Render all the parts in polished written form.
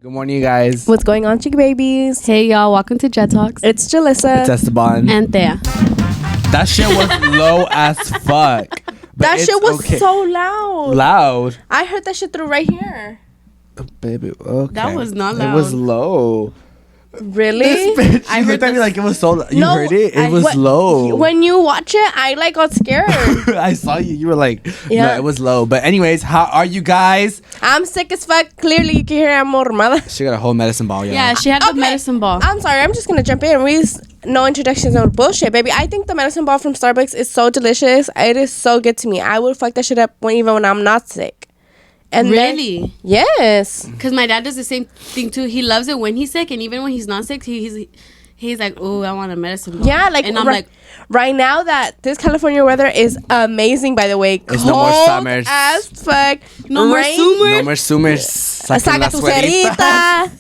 Good morning, you guys. What's going on, chicky babies? Hey, y'all. Welcome to Jet Talks. It's Julysa. It's Esteban. And Thea. That shit was low as fuck. That shit was okay. so loud. Loud. I heard that shit through right here. Oh, baby, okay. That was not loud. It was low. Really? This bitch, I you heard looked at me this- like it was so loud. You No, heard it? It was what- low. When you watch it, I like got scared. I saw you. You were like, Yeah. no, it was low. But anyways, how are you guys? I'm sick as fuck. Clearly, you can hear I'm mormada. She got a whole medicine ball, y'all. Yeah, she had the Okay. medicine ball. I'm sorry. I'm just gonna jump in. No introductions, no bullshit, baby. I think the medicine ball from Starbucks is so delicious. It is so good to me. I would fuck that shit up even when I'm not sick. And then- Really? yes. Because my dad does the same thing too. He loves it when he's sick, and even when he's not sick, he's like, oh, I want a medicine ball. Yeah, like, and I'm like right now that this California weather is amazing. By the way, It's cold no more summers. as fuck. No more Rain- summer. No more summers. Saca tu cerita.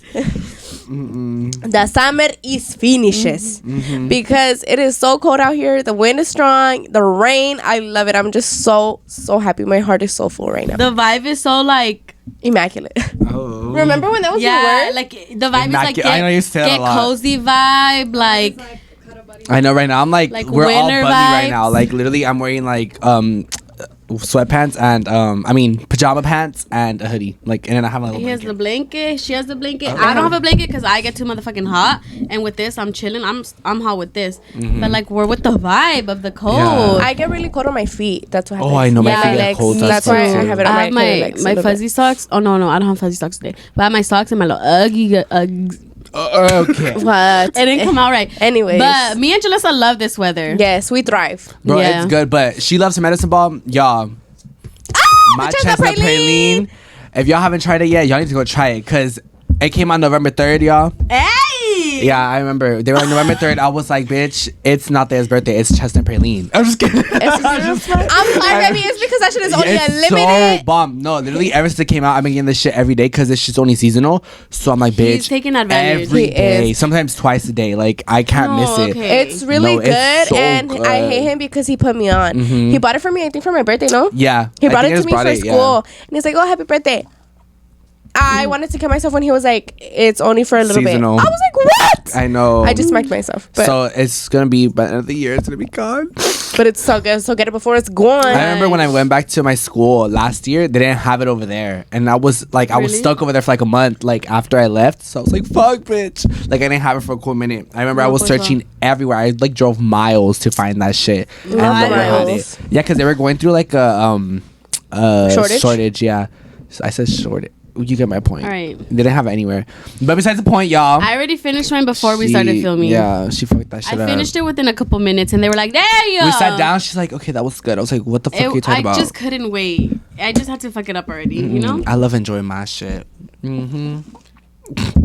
The summer is finishes because it is so cold out here. The wind is strong. The rain, I love it. I'm just so happy. My heart is so full right now. The vibe is so like, Immaculate. Oh. Remember when that was your yeah, word? like the vibe is like I know you say that get a lot. cozy vibe, like I know right now. I'm like we're all bunny winter right vibes. now. Like literally, I'm wearing like sweatpants and pajama pants and a hoodie. Like, and then I have a little he has blanket. the blanket. She has the blanket. I don't have a blanket because I get too motherfucking hot. And with this, I'm chilling. I'm hot with this. But like we're with the vibe of the cold. Yeah. I get really cold on my feet. That's what happens. Oh, I know, my feet get legs. cold as That's fuck, why I too. have it on I my have my legs a my little fuzzy socks. Oh no, I don't have fuzzy socks today. But I have my socks and my little Uggs. Okay. bit. What? It didn't come out right. Anyways. But me and Julysa love this weather. Yes, we thrive. Bro, Yeah. it's good, but she loves her medicine ball. Y'all, my the chestnut praline. praline. If y'all haven't tried it yet, y'all need to go try it because it came out November 3rd, y'all. Hey. Yeah, I remember. They were like November 3rd. I was like, bitch, it's not Thea's birthday. It's chestnut praline. I'm just kidding. I'm sorry, baby. It's because that shit is only It's unlimited. so bomb. No, literally, ever since it came out, I've been getting this shit every day because this shit's only seasonal. So I'm like, bitch, He's taking advantage. every He day, is. sometimes twice a day. Like I can't No, miss it. okay. It's really No, good, it's so and I good. hate him because he put me on. He bought it for me, I think, for my birthday. No, Yeah, he I brought think it I to just me brought for it, yeah. school, and he's like, "Oh, happy birthday." I wanted to kill myself when he was like, "It's only for a little Seasonal. bit." I was like, "What?" I know. I just smacked myself, but So it's gonna be by the end of the year. It's gonna be gone. it's so good. So get it before it's gone. I remember when I went back to my school last year, they didn't have it over there, and I was like, I was Really? stuck over there for like a month, like after I left. So I was like, "Fuck, bitch!" Like I didn't have it for a cool minute. I remember I No, was for sure. searching everywhere. I like drove miles to find that shit. And nowhere had miles. it. Yeah, because they were going through like a Shortage? shortage. Yeah, so I said shortage. You get my point. All right. They didn't have it anywhere. But besides the point, y'all. I already finished mine before we started filming. Yeah, she fucked that shit I up. finished it within a couple minutes, and they were like, "There you." We sat down. She's like, "Okay, that was good." I was like, "What the fuck are you talking I about?" just couldn't wait. I just had to fuck it up already. You know? I love enjoying my shit. Mm-hmm.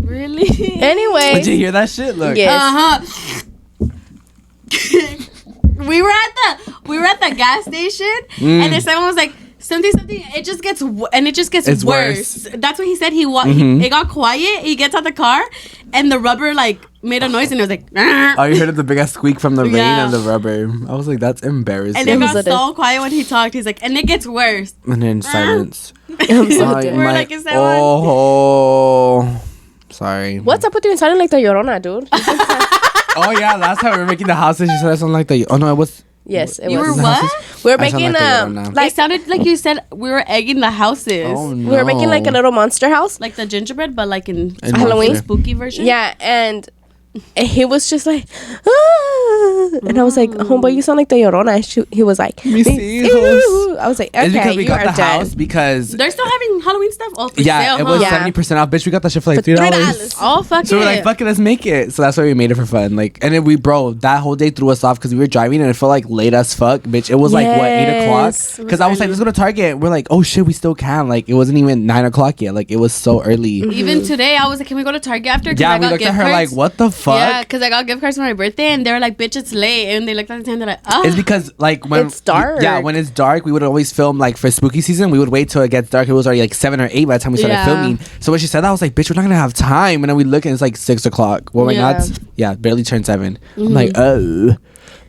Really? Anyway, Did you hear that shit? Look. Yes. Uh-huh. we were at the gas station, and then someone was like, something. It just gets It's worse. That's what he said. It got quiet. He gets out the car, and the rubber like made a noise, and it was like. Oh, you heard the big ass squeak from the rain Yeah. and the rubber. I was like, that's embarrassing. And it got It so quiet when he talked. He's like, and it gets worse. And then silence. I'm so I'm dead. We're like, is that oh, sorry. What's up with you sounding like the Llorona, dude? Oh yeah, last time we were making the houses, you said I sound like the. Oh no, it was. Yes, it You was. were what? We were I sound making like the Llorona. Like, it sounded like you said we were egging the houses. Oh no. we were making like a little monster house. Like the gingerbread, but like in In Halloween? monster. spooky version. Yeah, and he was just like, ah! And I was like, homeboy, you sound like the Llorona. He was like, Mis "Me hijos." too." I was like, okay, It's because we you got are the dead. house because They're still having Halloween stuff. Oh, for yeah, sale, it was huh? Yeah. 70% off. Bitch, we got that shit for like For $3. $3. Oh, fuck So it. we're like, fuck it, let's make it. So that's why we made it for fun. Like, and then that whole day threw us off because we were driving and it felt like late as fuck, bitch. It was like what, 8 o'clock? Yes. Because I was like, let's go to Target. We're like, oh shit, we still can. Like, it wasn't even 9 o'clock yet. Like, it was so early. Even today, I was like, can we go to Target after? 'Cause Yeah, I we got looked at gift her cards. like, what the fuck? Yeah, because I got gift cards for my birthday, and they were like, bitch, it's late. And they looked at the time, they're like, oh. It's because like when It's dark. Yeah, when it's dark, we would always film like for spooky season. We would wait till it gets dark. It was already like 7 or 8 by the time we started Yeah. filming. So when she said that, I was like, bitch, we're not gonna have time. And then we look and it's like 6 o'clock. Oh my Yeah. god, yeah, barely turned 7. I'm like, oh,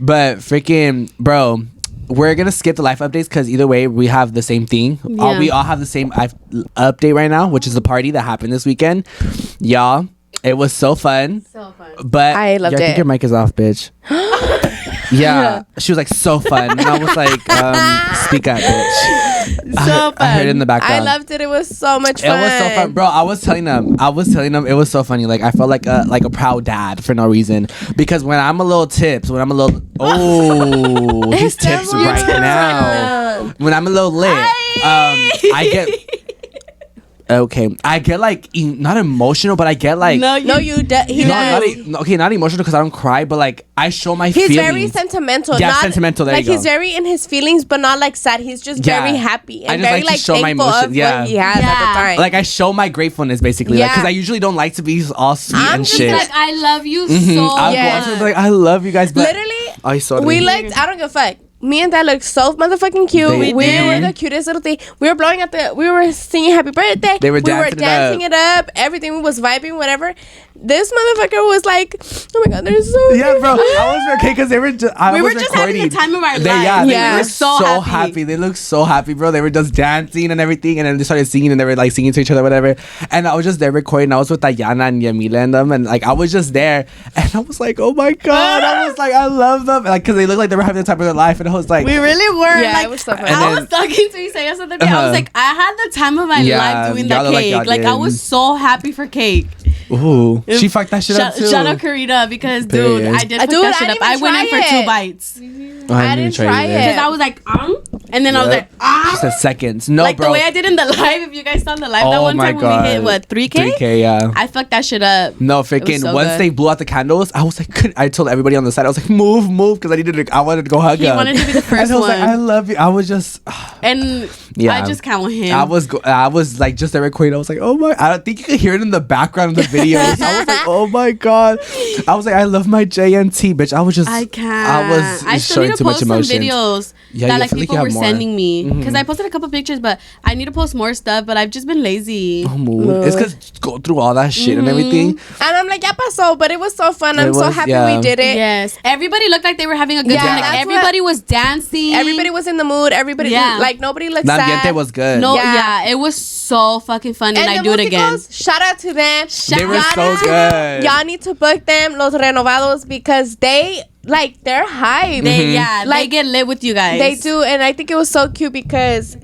but freaking bro. we're gonna skip the life updates because either way we have the same thing. Yeah. We all have the same update right now, which is the party that happened this weekend. Y'all, it was so fun. So fun. But I loved I think it. your mic is off, bitch. Yeah, she was like so fun, and I was like, speak up, bitch. So fun. I heard it in the background. I loved it. It was so much It fun. was so fun, bro. I was telling them it was so funny. Like I felt like a proud dad for no reason because when I'm a little he's tips right now. When I'm a little lit, I get. Okay, I get like not emotional, but I get like no, he does. not emotional because I don't cry, but like I show my He's feelings. very sentimental. Yeah, not, sentimental. There like you go. he's very in his feelings, but not like sad. He's just very happy I and just very like to show my thankful emotions. of Yeah. what he has at the time. Like I show my gratefulness basically, Yeah. because I usually don't like to be all sweet I'm and just shit. Like, I love you Mhm. so I'll go Yeah. on to be like, I love you guys. But Literally, I saw we looked. I don't give a fuck. Me and Dad looked so motherfucking cute. They We did. were the cutest little thing. We were singing happy birthday. They were we were dancing it dancing it up. Everything was vibing, whatever. This motherfucker was like, oh my god, they're so Yeah, bro. I was okay because they were. We were just having the time of our life. They Yeah. were So so happy. happy. They looked so happy, bro. They were just dancing and everything, and then they started singing, and they were like singing to each other, whatever. And I was just there recording. I was with Diana and Yamila and them, and like I was just there, and I was like, oh my god. I was like, I love them, like because they looked like they were having the time of their life, and I was like, We really were. Yeah, like, it was so fun. And I then- was talking to Isaiah the other day. I Uh-huh. was like, I had the time of my Yeah, life doing y'all that look like cake. y'all Like, I did. was so happy for cake. ooh, she fucked that shit up too. Shout out Karita because, dude, Period. I did fuck Dude, that I shit didn't up. I even went in try for 2 it. bites. I didn't try either. it. Because I was like, and then I was Yep. like, She said seconds. No, like bro. the way I did in the live. If you guys saw the live that Oh one my time when we hit, God. what, 3K? 3K, yeah. I fucked that shit up. No, It freaking. was so Once good. they blew out the candles, I was like, I told everybody on the side, I was like, move, because I wanted to go hug He him. wanted to be the first and I was like, one. I love you. I was just, And Yeah. I just count him. I was like just there recording. I was like, oh my, I don't think you could hear it in the background of the videos. I was like, oh my god. I was like, I love my JNT, bitch. I was just, I can't. I was I still showing need to too much post some emotion. videos Yeah, that I like feel like you people have were more. sending me Mhm. because I posted a couple pictures, but I need to post more stuff. But I've just been lazy. Oh, mood. It's because go through all that shit and everything. And I'm like, ya pasó, but it was so fun. I'm It so was, happy yeah. we did it. Yes, everybody looked like they were having a good Yeah, time. Like that's everybody was dancing. Everybody was in the mood. Everybody, Yeah. like nobody looked The sad. ambiente was good. No, Yeah. yeah. It was so fucking fun, and I the do it again. musicals, shout out to them. They were Y'all so need to- good. Y'all need to book them, Los Renovados, because they're hype. They, yeah, they Like, get lit with you guys. They do, and I think it was so cute because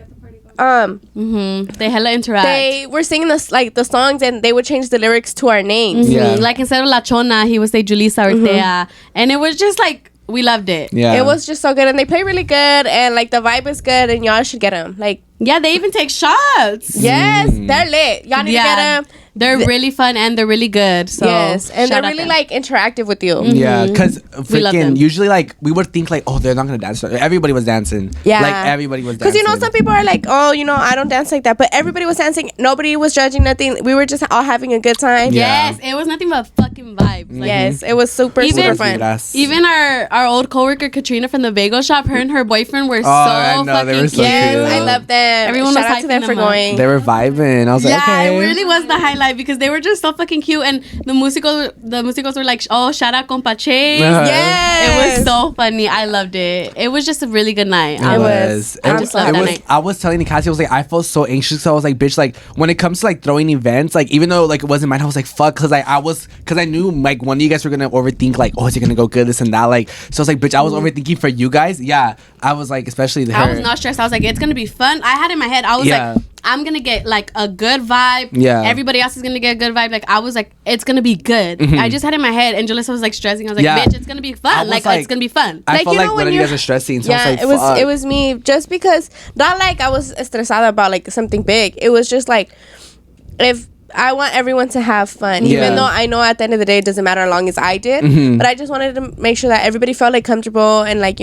They hella interact. they were singing the songs and they would change the lyrics to our names. Yeah. Like instead of La Chona, he would say Julysa or Thea, and it was just like we loved it. Yeah. It was just so good, and they play really good, and like the vibe is good, and y'all should get them. Like, Yeah, they even take shots. yes, they're lit. Y'all need to get them. They're really fun and they're really good. So Yes, and they're shout out really them. like interactive with you. Yeah, because We love them. freaking usually like we would think like, oh, they're not gonna dance. Everybody was dancing. Yeah. like everybody was Because dancing. some people are like, oh, I don't dance like that, but everybody was dancing. Nobody was judging nothing. We were just all having a good time. Yeah. Yes, it was nothing but fucking vibes. Like, Yes, it was super Even- fun. Yes. Even our old coworker Katrina from the bagel shop, her and her boyfriend were so I know, they fucking were so cute. Yes, cute. I love them. Everyone Shout was out to them hyping for them up. going. They were vibing. I was like, Yeah, okay. it really was the highlight because they were just so fucking cute, and the musicals were like, oh, shout out compa Chase. Uh-huh. Yes, It was so funny. I loved it. It was just a really good night. It I was. I just love that night. I was telling Cassie, I was like, I felt so anxious. So I was like, bitch, like when it comes to like throwing events, like even though like it wasn't mine, I was like, fuck, because I knew like one of you guys were gonna overthink, like, oh, is it gonna go good, this and that, like. So I was like, bitch, I was overthinking for you guys. Yeah, I was like, especially her. I was not stressed. I was like, it's gonna be fun. I had in my head, I was Yeah. like, I'm gonna get like a good vibe. Yeah. Everybody else is gonna get a good vibe. Like I was like, it's gonna be good. I just had in my head, and Julysa was like stressing. I was like, Yeah. bitch, it's gonna be I fun. was Like, like- it's gonna be fun. I Like, felt you know, like when one of you you're- guys are stressing. So Yeah, I was like, it was fuck. it was me just because not like I was stressada about like something big. It was just like if I want everyone to have fun, Yeah. even though I know at the end of the day it doesn't matter as long as I did. Mhm. But I just wanted to make sure that everybody felt like comfortable and like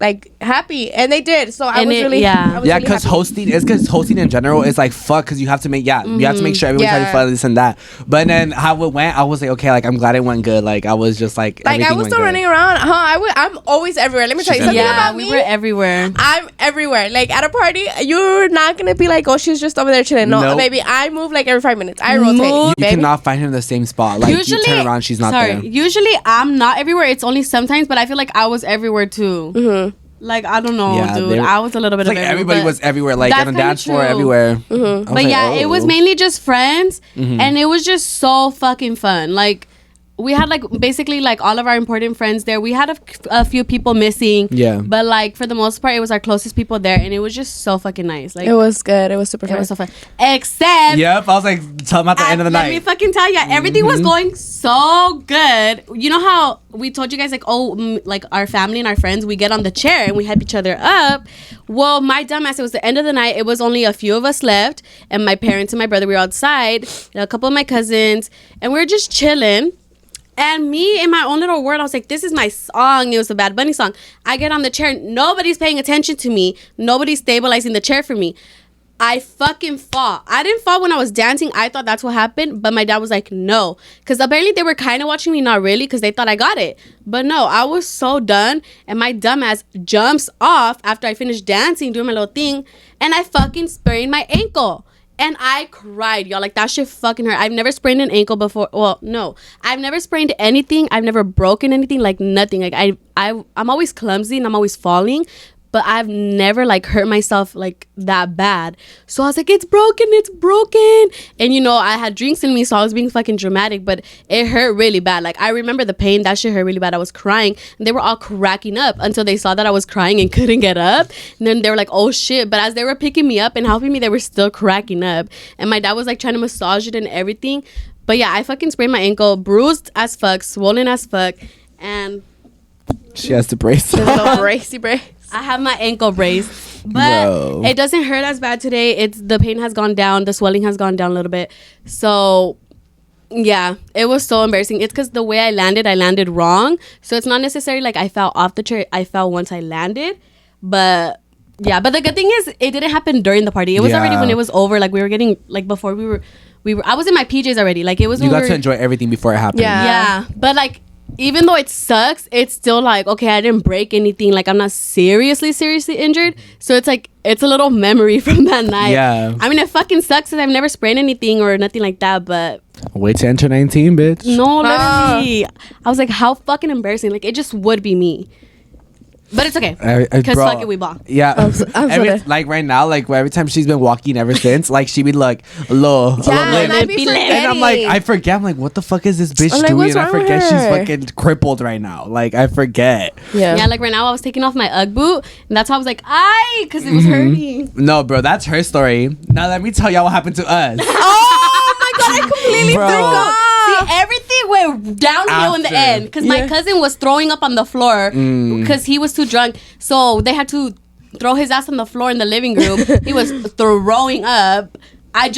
like happy, and they did. So I And was it- really yeah. I was Yeah, really because happy. hosting in general is like fuck, because you have to make you have to make sure everybody's having Yeah. fun, this and that. But then how it went, I was like, okay, like I'm glad it went good. Like I was just like Like I everything was went still good. running around. I'm always everywhere. Let me tell you She's something everywhere. Yeah, about we me. were everywhere. I'm everywhere. Like at a party, you're not gonna be like, oh, she's just over there chilling. No, Nope. baby, I move like every 5 minutes. I rotate. Move. You baby. cannot find her in the same spot. Like you turn around, she's not there. Usually I'm not everywhere. It's only sometimes, but I feel like I was everywhere too. Like, I don't know, Yeah, dude. I was a little bit It's like of everybody was everywhere, like that's on the dance floor, kinda true. everywhere. Mm-hmm. But yeah, it was mainly just friends, Mm-hmm. and it was just so fucking fun. Like, we had like basically like all of our important friends there. We had a few people missing. Yeah. But like for the most part, it was our closest people there, and it was just so fucking nice. Like, It was good. It was super it fun. was so fun. Except. Yep, I was like, tell them at the end of the Let night. me fucking tell you, everything was going so good. You know how we told you guys, like, like our family and our friends, we get on the chair and we hype each other up. Well, my dumbass, it was the end of the night. It was only a few of us left, and my parents and my brother were outside, and a couple of my cousins, and we were just chilling. And me, in my own little world, I was like, this is my song. It was a Bad Bunny song. I get on the chair. Nobody's paying attention to me. Nobody's stabilizing the chair for me. I fucking fall. I didn't fall when I was dancing. I thought that's what happened. But my dad was like, no. Because apparently they were kind of watching me, not really, because they thought I got it. But no, I was so done. And my dumbass jumps off after I finished dancing, doing my little thing. And I fucking sprained my ankle. And I cried, y'all. Like, that shit fucking hurt. I've never sprained an ankle before. Well, no. I've never sprained anything. I've never broken anything. Like, nothing. Like, I'm always clumsy and I'm always falling. But I've never, like, hurt myself, like, that bad. So I was like, it's broken. And, you know, I had drinks in me, so I was being fucking dramatic. But it hurt really bad. Like, I remember the pain. That shit hurt really bad. I was crying. And they were all cracking up until they saw that I was crying and couldn't get up. And then they were like, oh, shit. But as they were picking me up and helping me, they were still cracking up. And my dad was, like, trying to massage it and everything. But, yeah, I fucking sprained my ankle. Bruised as fuck. Swollen as fuck. And She has to brace. There's a bracy brace. I have my ankle brace, but Bro. it doesn't hurt as bad today. It's the pain has gone down, the swelling has gone down a little bit. So, yeah, it was so embarrassing. It's because the way I landed wrong. So it's not necessarily like I fell off the chair. I fell once I landed, but yeah. But the good thing is, it didn't happen during the party. It was already when it was over. Like we were getting like before we were. I was in my PJs already. Like it was. You when got to enjoy everything before it happened. Yeah, but like. Even though it sucks, it's still like, okay, I didn't break anything. Like, I'm not seriously injured. So it's like, it's a little memory from that night. Yeah. I mean, it fucking sucks because I've never sprained anything or nothing like that. But Wait to enter 19, bitch. no, literally. I was like, how fucking embarrassing. Like, it just would be me. But it's okay. Because bro, fuck it, we ball. Yeah. I'm like right now, like every time she's been walking ever since, like she be like, low. And I be Be forgetting. And I'm like, I forget. I'm like, what the fuck is this bitch I'm like, doing? what's And I wrong with forget she's her? fucking crippled right now. Like, I forget. Yeah, like right now, I was taking off my Ugg boot. And that's why I was like, because it was hurting. No, bro, that's her story. Now let me tell y'all what happened to us. Oh my god, I completely Bro. forgot. See, everything went downhill in the After. end because my cousin was throwing up on the floor because he was too drunk. So they had to throw his ass on the floor in the living room. He was throwing up. I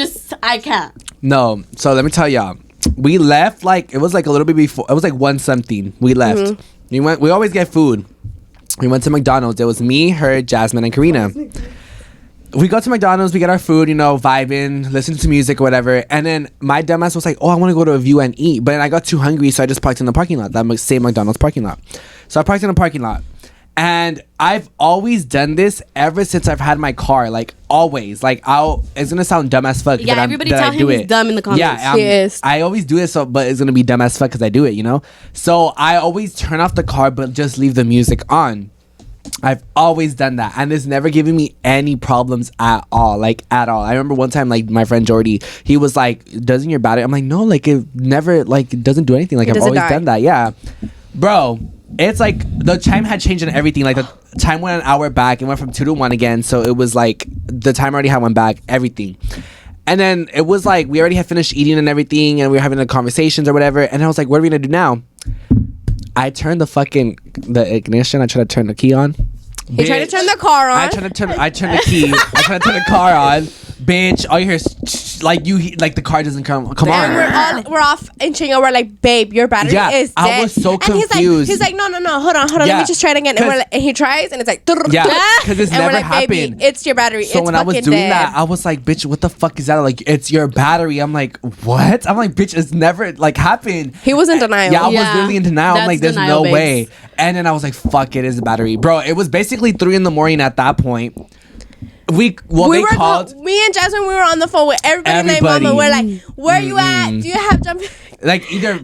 can't. No, so let me tell y'all. We left like it was like a little bit before. It was like 1 something. We left. We always get food. We went to McDonald's. It was me, her, Jasmine, and Karina. We go to McDonald's, we get our food, you know, vibing, listen to music or whatever. And then my dumbass was like, oh, I want to go to a View and eat. But then I got too hungry, so I just parked in the parking lot, that same McDonald's parking lot. So I parked in the parking lot. And I've always done this ever since I've had my car. Like, always. Like, it's going to sound dumb as fuck. Yeah, but everybody that tell I do him he's it. dumb in the comments. Yeah, He is. I always do this, but it's going to be dumb as fuck because I do it, you know? So I always turn off the car, but just leave the music on. I've always done that, and it's never given me any problems at all. Like, at all. I remember one time, like, my friend Jordy, he was like, doesn't your battery? I'm like, no, like, it never, like, it doesn't do anything. Like, I've doesn't always die. done that. Yeah. Bro, it's like the time had changed and everything. Like, the time went an hour back. It went from 2 to 1 again. So it was like the time already had went back, everything. And then it was like we already had finished eating and everything, and we were having the conversations or whatever. And I was like, what are we gonna do now? I turned the ignition. I tried to turn the key on. He tried to turn the car on. I turned the key. I tried to turn the car on. Bitch, all you hear is like the car doesn't come And on. we're off inching over like, babe, your battery Yeah, is dead. I was so and he's confused. like, no, hold on, Yeah, let me just try it again. And, 'cause- and he tries, and it's like, Yeah, 'cause it's and we're never like, baby, happened. it's your battery. So it's when I was fucking doing dead. that, I was like, bitch, what the fuck is that? Like, it's your battery. I'm like, what? I'm like, bitch, it's never like happened. He was in denial. Yeah, I was Yeah, really in denial. I'm that's like, there's denial, no way. babes. And then I was like, fuck it, it's the battery. Bro, it was basically 3 a.m. at that point. they called. Me and Jasmine, we were on the phone with everybody and their mama. We're like, where you at? Do you have jump? Like either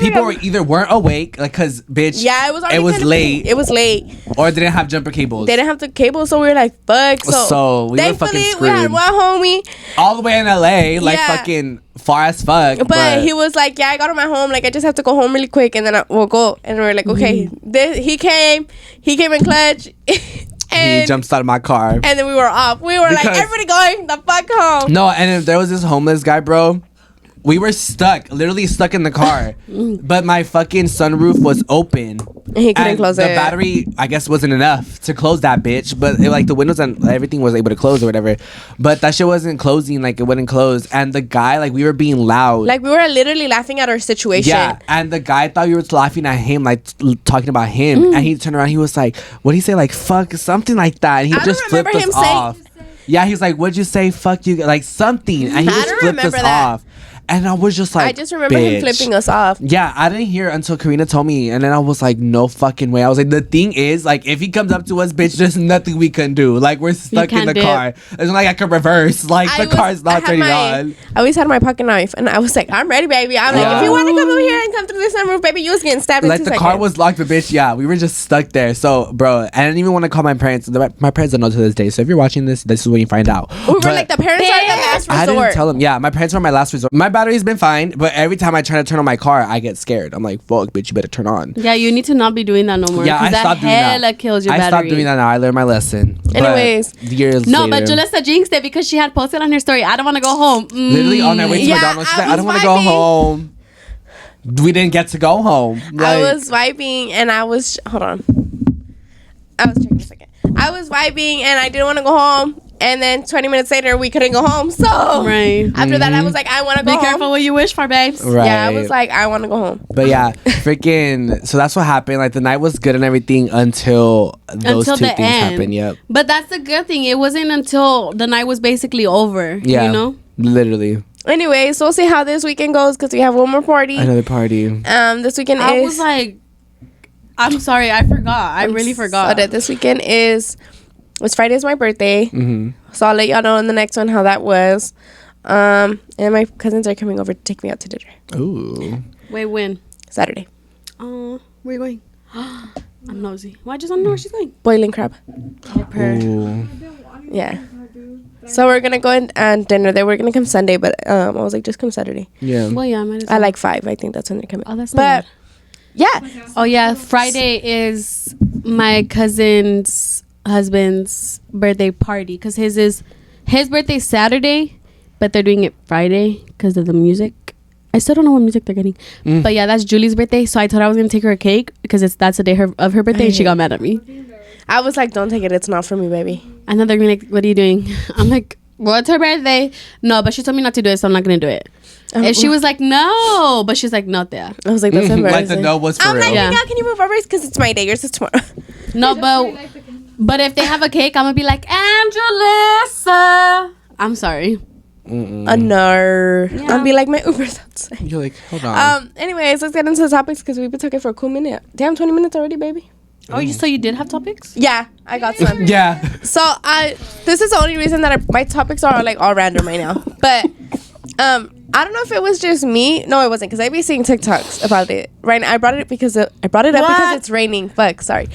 people were either weren't awake, like cause bitch. Yeah, it was late. It was late. Or they didn't have jumper cables. They didn't have the cable, so we were like, fuck. So we were fucking screwed. We had one homie all the way in LA, like fucking far as fuck. But he was like, yeah, I got on my home. Like I just have to go home really quick, and then we'll go. And we were like, okay. He came in clutch. And he jump started my car. And then we were off. We were like, everybody going the fuck home. No, and there was this homeless guy, bro. We were literally stuck in the car. But my fucking sunroof was open. He couldn't close it. The battery, I guess, wasn't enough to close that bitch. But like the windows and everything was able to close or whatever. But that shit wasn't closing. Like it wouldn't close. And the guy, like we were being loud. Like we were literally laughing at our situation. Yeah. And the guy thought we were laughing at him, like talking about him. And he turned around. He was like, what did he say? Like, fuck, something like that. And he just flipped us off. Yeah, he's like, what'd you say? Fuck you. Like something. And he just flipped us off. And I was just like, I just remember him flipping us off. Yeah, I didn't hear it until Karina told me. And then I was like, no fucking way. I was like, the thing is, like, if he comes up to us, bitch, there's nothing we can do. Like, we're stuck in the car. It's not like I could reverse. Like, the car's not turning on. I always had my pocket knife. And I was like, I'm ready, baby. I'm like, if you want to come over here and come through this sunroof, baby, you was getting stabbed in 2 seconds. Like, the car was locked, but bitch, yeah, we were just stuck there. So, bro, I didn't even want to call my parents. My parents don't know to this day. So if you're watching this is when you find out. We were like, the parents are the last resort. I didn't tell them. Yeah, my parents were my last resort. My battery's been fine. But every time I try to turn on my car, I get scared. I'm like, fuck, bitch, you better turn on. Yeah, you need to not be doing that no more. Yeah, I stopped doing that. Hella kills your battery. I stopped doing that now. I learned my lesson. Anyways. Years later. But Julysa jinxed it because she had posted on her story, I don't want to go home. Literally on her way to McDonald's, she's like, I don't want to go home. We didn't get to go home. Like, I was vibing and I was... Hold on. I was checking a second. I was vibing and I didn't want to go home. And then 20 minutes later, we couldn't go home. So after that, I was like, I want to go home. Be careful what you wish for, babes. Right. Yeah, I was like, I want to go home. But yeah, freaking. So that's what happened. Like the night was good and everything until those two things happened. Yep. But that's the good thing. It wasn't until the night was basically over. Yeah. You know? Literally. Anyway, so we'll see how this weekend goes because we have one more party. Another party. This weekend I was like, I'm sorry, I forgot. I really forgot. So this weekend it's Friday is my birthday. Mm-hmm. So I'll let y'all know in the next one how that was. And my cousins are coming over to take me out to dinner. Ooh. Wait, when? Saturday. Where are you going? I'm nosy. Well, I just want to know where she's going. Boiling crab. Ooh. Yeah. So we're gonna go and dinner there. We're gonna come Sunday, but I was like, just come Saturday. Yeah. Well, yeah, I might as well. I like 5. I think that's when they're coming. Oh, that's but not yeah. Oh yeah, Friday is my cousin's husband's birthday party because his birthday's Saturday, but they're doing it Friday because of the music. I still don't know what music they're getting, but yeah, that's Julie's birthday. So I told her I was gonna take her a cake because that's the day of her birthday, and she got mad at me. I was like, don't take it. It's not for me, baby. And then they're gonna be like, what are you doing? I'm like, well, it's her birthday. No, but she told me not to do it, so I'm not gonna do it. And she was like, no. But she's like, no, Thea. I was like, that's embarrassing. Like the no was for I'm real. like, yeah. Can you move over? Because it's my day. Yours is tomorrow. No, but if they have a cake, I'm gonna be like, Julysa. I'm sorry. No. Yeah. I'll be like, my Uber's outside. You're like, hold on. Anyways, let's get into the topics because we've been talking for a cool minute. Damn, 20 minutes already, baby. Oh, so you did have topics? Yeah, I got some. Yeah. So this is the only reason that my topics are like all random right now. But I don't know if it was just me. No, it wasn't because I be seeing TikToks about it. Right? I brought it up because it's raining. Fuck, sorry.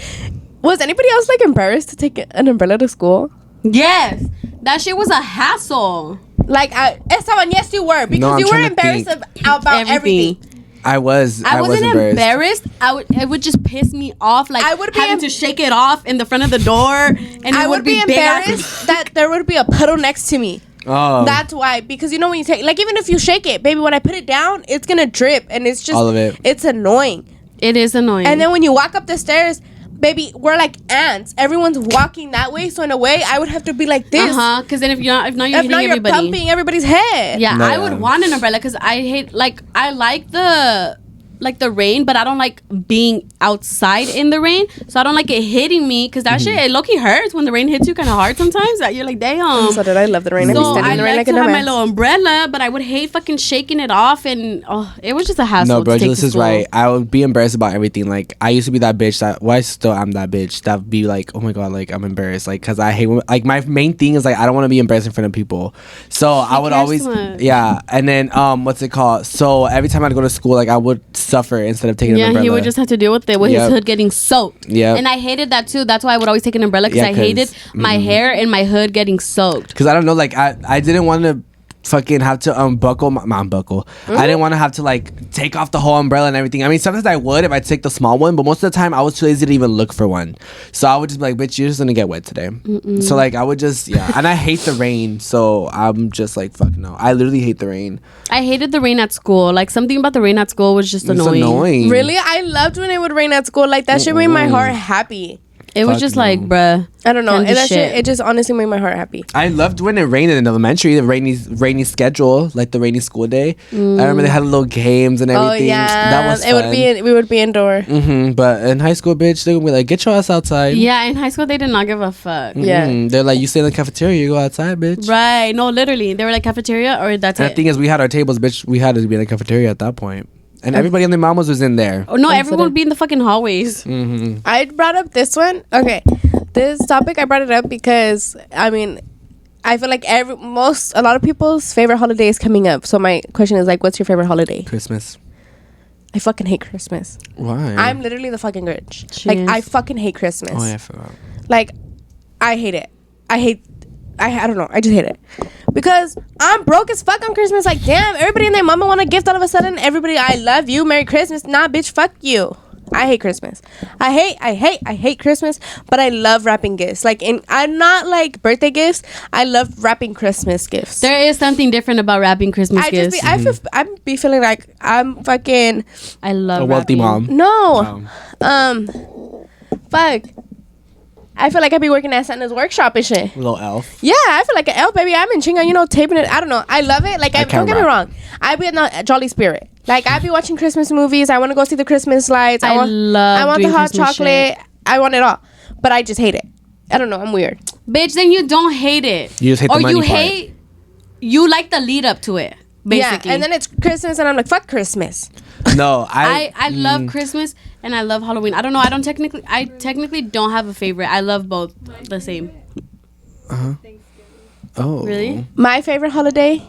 Was anybody else like embarrassed to take an umbrella to school? Yes, that shit was a hassle. Like, Esteban, yes, you were because you were embarrassed about everything. I wasn't embarrassed. It would just piss me off. Like I would be having to shake it off in the front of the door, and I would be embarrassed that there would be a puddle next to me. Oh, that's why. Because you know when you take, like, even if you shake it, baby, when I put it down, it's gonna drip, and it's just all of it. It's annoying. It is annoying. And then when you walk up the stairs, baby, we're like ants. Everyone's walking that way, so in a way, I would have to be like this. Because then if you're hitting everybody, you're pumping everybody's head. Yeah, I would want an umbrella because I hate I like the like the rain, but I don't like being outside in the rain. So I don't like it hitting me because that shit, it low-key hurts when the rain hits you kind of hard sometimes. That you're like, damn. So did I love the rain. So I I like to have my little umbrella, but I would hate fucking shaking it off, and it was just a hassle. No, bro, to take this to is school. right. I would be embarrassed about everything. Like, I used to be that bitch that, well, I still am that bitch that would be like, oh my god, like I'm embarrassed, like, because I hate like my main thing is like I don't want to be embarrassed in front of people. So I would always, yeah. And then what's it called? So every time I'd go to school, like I would suffer instead of taking an umbrella. He would just have to deal with it with his hood getting soaked. Yeah, and I hated that too. That's why I would always take an umbrella because I hated my hair and my hood getting soaked. Because I don't know, like I didn't want to fucking have to unbuckle my unbuckle. I didn't want to have to like take off the whole umbrella and everything. I mean, sometimes I would if I take the small one, but most of the time I was too lazy to even look for one. So I would just be like, bitch, you're just gonna get wet today. So like I would just and I hate the rain, so I'm just like, fuck no. I literally hate the rain. I hated the rain at school. Like something about the rain at school was just annoying. Really, I loved when it would rain at school. Like that shit made my heart happy. It was just like, bruh. I don't know. And that shit, it just honestly made my heart happy. I loved when it rained in elementary, the rainy schedule, like the rainy school day. I remember they had little games and everything. Oh yeah, that was fun. We would be indoor. But in high school, bitch, they would be like, get your ass outside. Yeah, in high school they did not give a fuck. Yeah, they're like, you stay in the cafeteria, you go outside, bitch. Right? No, literally, they were like cafeteria or that's and it. The thing is, we had our tables, bitch. We had to be in the cafeteria at that point. And everybody and their mamas was in there. Oh no, everyone would be in the fucking hallways. I brought up this one. Okay, this topic I brought it up because I mean, I feel like a lot of people's favorite holiday is coming up. So my question is like, what's your favorite holiday? Christmas. I fucking hate Christmas. Why? I'm literally the fucking Grinch. Like I fucking hate Christmas. Oh yeah, I forgot. Like I hate it. I don't know. I just hate it. Because I'm broke as fuck on Christmas. Like, damn, everybody and their mama want a gift all of a sudden. Everybody, I love you. Merry Christmas. Nah, bitch, fuck you. I hate Christmas. I hate Christmas, but I love wrapping gifts. Like, I'm not like birthday gifts. I love wrapping Christmas gifts. There is something different about wrapping Christmas gifts. I be feeling like I'm fucking. I love a wealthy wrapping. mom. No. Fuck. I feel like I be working at Santa's workshop and shit. Little elf. Yeah, I feel like an elf, baby. I'm in chinga, taping it. I don't know. I love it. Like, don't get me wrong. I be in a jolly spirit. Like, I be watching Christmas movies. I want to go see the Christmas lights. I want the hot Christmas chocolate. shit. I want it all. But I just hate it. I don't know. I'm weird. Bitch, then you don't hate it. You just hate the money part. You like the lead up to it. Basically. Yeah, and then it's Christmas, and I'm like, fuck Christmas. No, I love Christmas and I love Halloween. I don't know. I technically don't have a favorite. I love both the same. Oh, really? My favorite holiday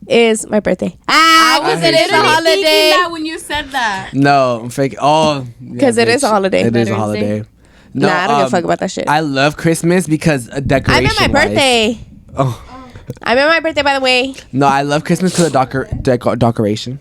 is my birthday. I was it is a holiday. that when you said that. No, I'm fake. Oh, because it is a holiday. It is a holiday. No, I don't give a fuck about that shit. I love Christmas because a decoration. I meant my birthday. Oh. I meant my birthday, by the way. No, I love Christmas because of decoration.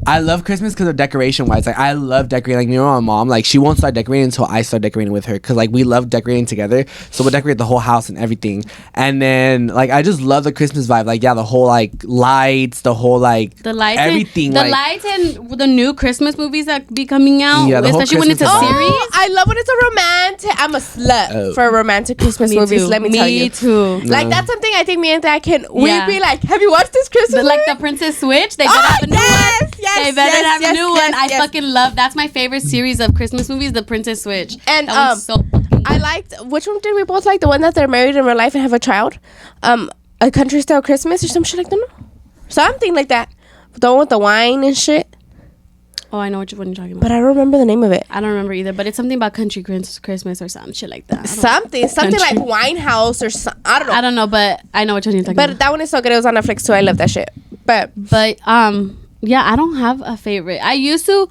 I love Christmas because of decoration wise. Like, I love decorating. Like, my mom, like, she won't start decorating until I start decorating with her. Because, like, we love decorating together. So we'll decorate the whole house and everything. And then, like, I just love the Christmas vibe. Like, yeah, the whole, like, lights, the whole, like, the lights everything. The lights and the new Christmas movies that be coming out. Yeah, the especially whole when it's a Christmas series. Oh, I love when it's a romantic. I'm a slut for romantic Christmas movies. Let me tell you. Me too. Like, that's something I think me and Thea can. We'd be like, have you watched this Christmas movie? Like the Princess Switch. They better have a new one. They better have a new one. I fucking love. That's my favorite series of Christmas movies, The Princess Switch. And that one's so fucking I liked, which one did we both like? The one that they're married in real life and have a child? A Country Style Christmas or some shit like that? No? Something like that. The one with the wine and shit. Oh, I know which one you're talking about. But I don't remember the name of it. I don't remember either, but it's something about country Christmas or some shit like that. Something like Winehouse or something. I don't know. I don't know, but I know which one you're talking about. But that one is so good. It was on Netflix too. I love that shit. But yeah, I don't have a favorite. I used to,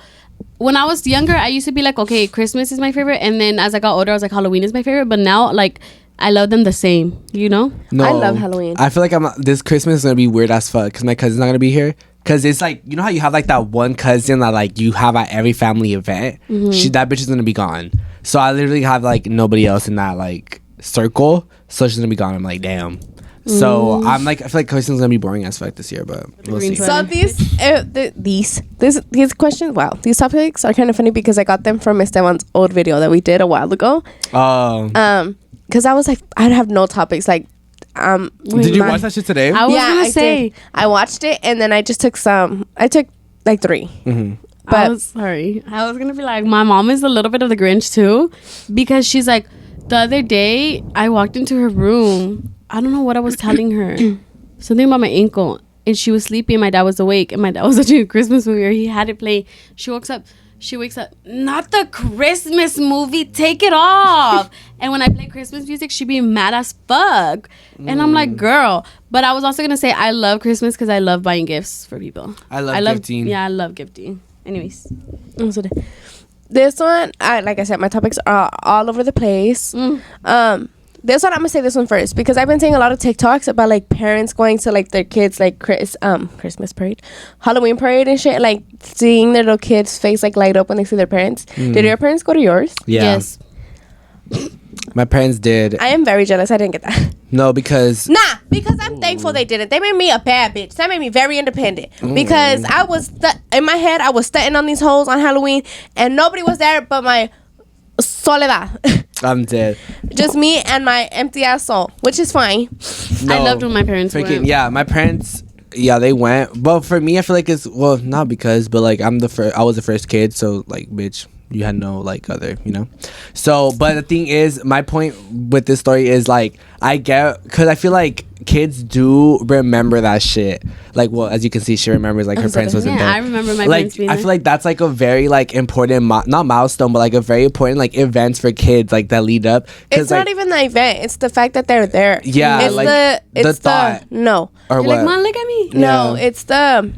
when I was younger, I used to be like, okay, Christmas is my favorite, and then as I got older, I was like, Halloween is my favorite. But now, like, I love them the same. You know? No, I love Halloween. I feel like this Christmas is gonna be weird as fuck because my cousin's not gonna be here. Cause it's like, you know how you have like that one cousin that like you have at every family event. That bitch is gonna be gone. So I literally have like nobody else in that like circle. So she's gonna be gone. I'm like, damn. So I'm like, I feel like Christmas is gonna be boring as fuck this year, but we'll see. So these questions, wow, these topics are kind of funny because I got them from Esteban's old video that we did a while ago. Because I was like, I'd have no topics like. Did you watch that shit today? I was gonna say I watched it and then I just took some. I took like 3. But sorry. I was gonna be like, my mom is a little bit of the Grinch too, because she's like, the other day I walked into her room. I don't know what I was telling her. Something about my ankle. And she was sleeping and my dad was awake. And my dad was watching a Christmas movie or he had it play. She wakes up, not the Christmas movie, take it off. And when I play Christmas music, she be mad as fuck. And I'm like, girl. But I was also going to say, I love Christmas because I love buying gifts for people. I love gifting. Yeah, I love gifting. Anyways. This one, like I said, my topics are all over the place. This one, I'm gonna say this one first because I've been seeing a lot of TikToks about like parents going to like their kids like Christmas parade, Halloween parade and shit, like seeing their little kids' face like light up when they see their parents. Did your parents go to yours? Yeah. Yes. My parents did. I am very jealous. I didn't get that. No, because because I'm thankful they didn't. They made me a bad bitch. That made me very independent because I was in my head. I was stunting on these hoes on Halloween and nobody was there but my soledad. I'm dead. Just me and my empty ass soul, which is fine. No, I loved when my parents went. Yeah, my parents. Yeah, they went. But for me, I feel like it's not because, but like I was the first kid, so like, bitch, you had no like other, you know. So, but the thing is, my point with this story is like I get because I feel like kids do remember that shit. Like, well, as you can see, she remembers like her parents wasn't there. I remember my like parents being I there. feel like that's like a very like important not milestone, but like a very important like events for kids like that lead up. It's like, not even the event. It's the fact that they're there. Yeah, it's like the thought. No. Or You're what? like, Mom, look at me. No, Yeah. it's the.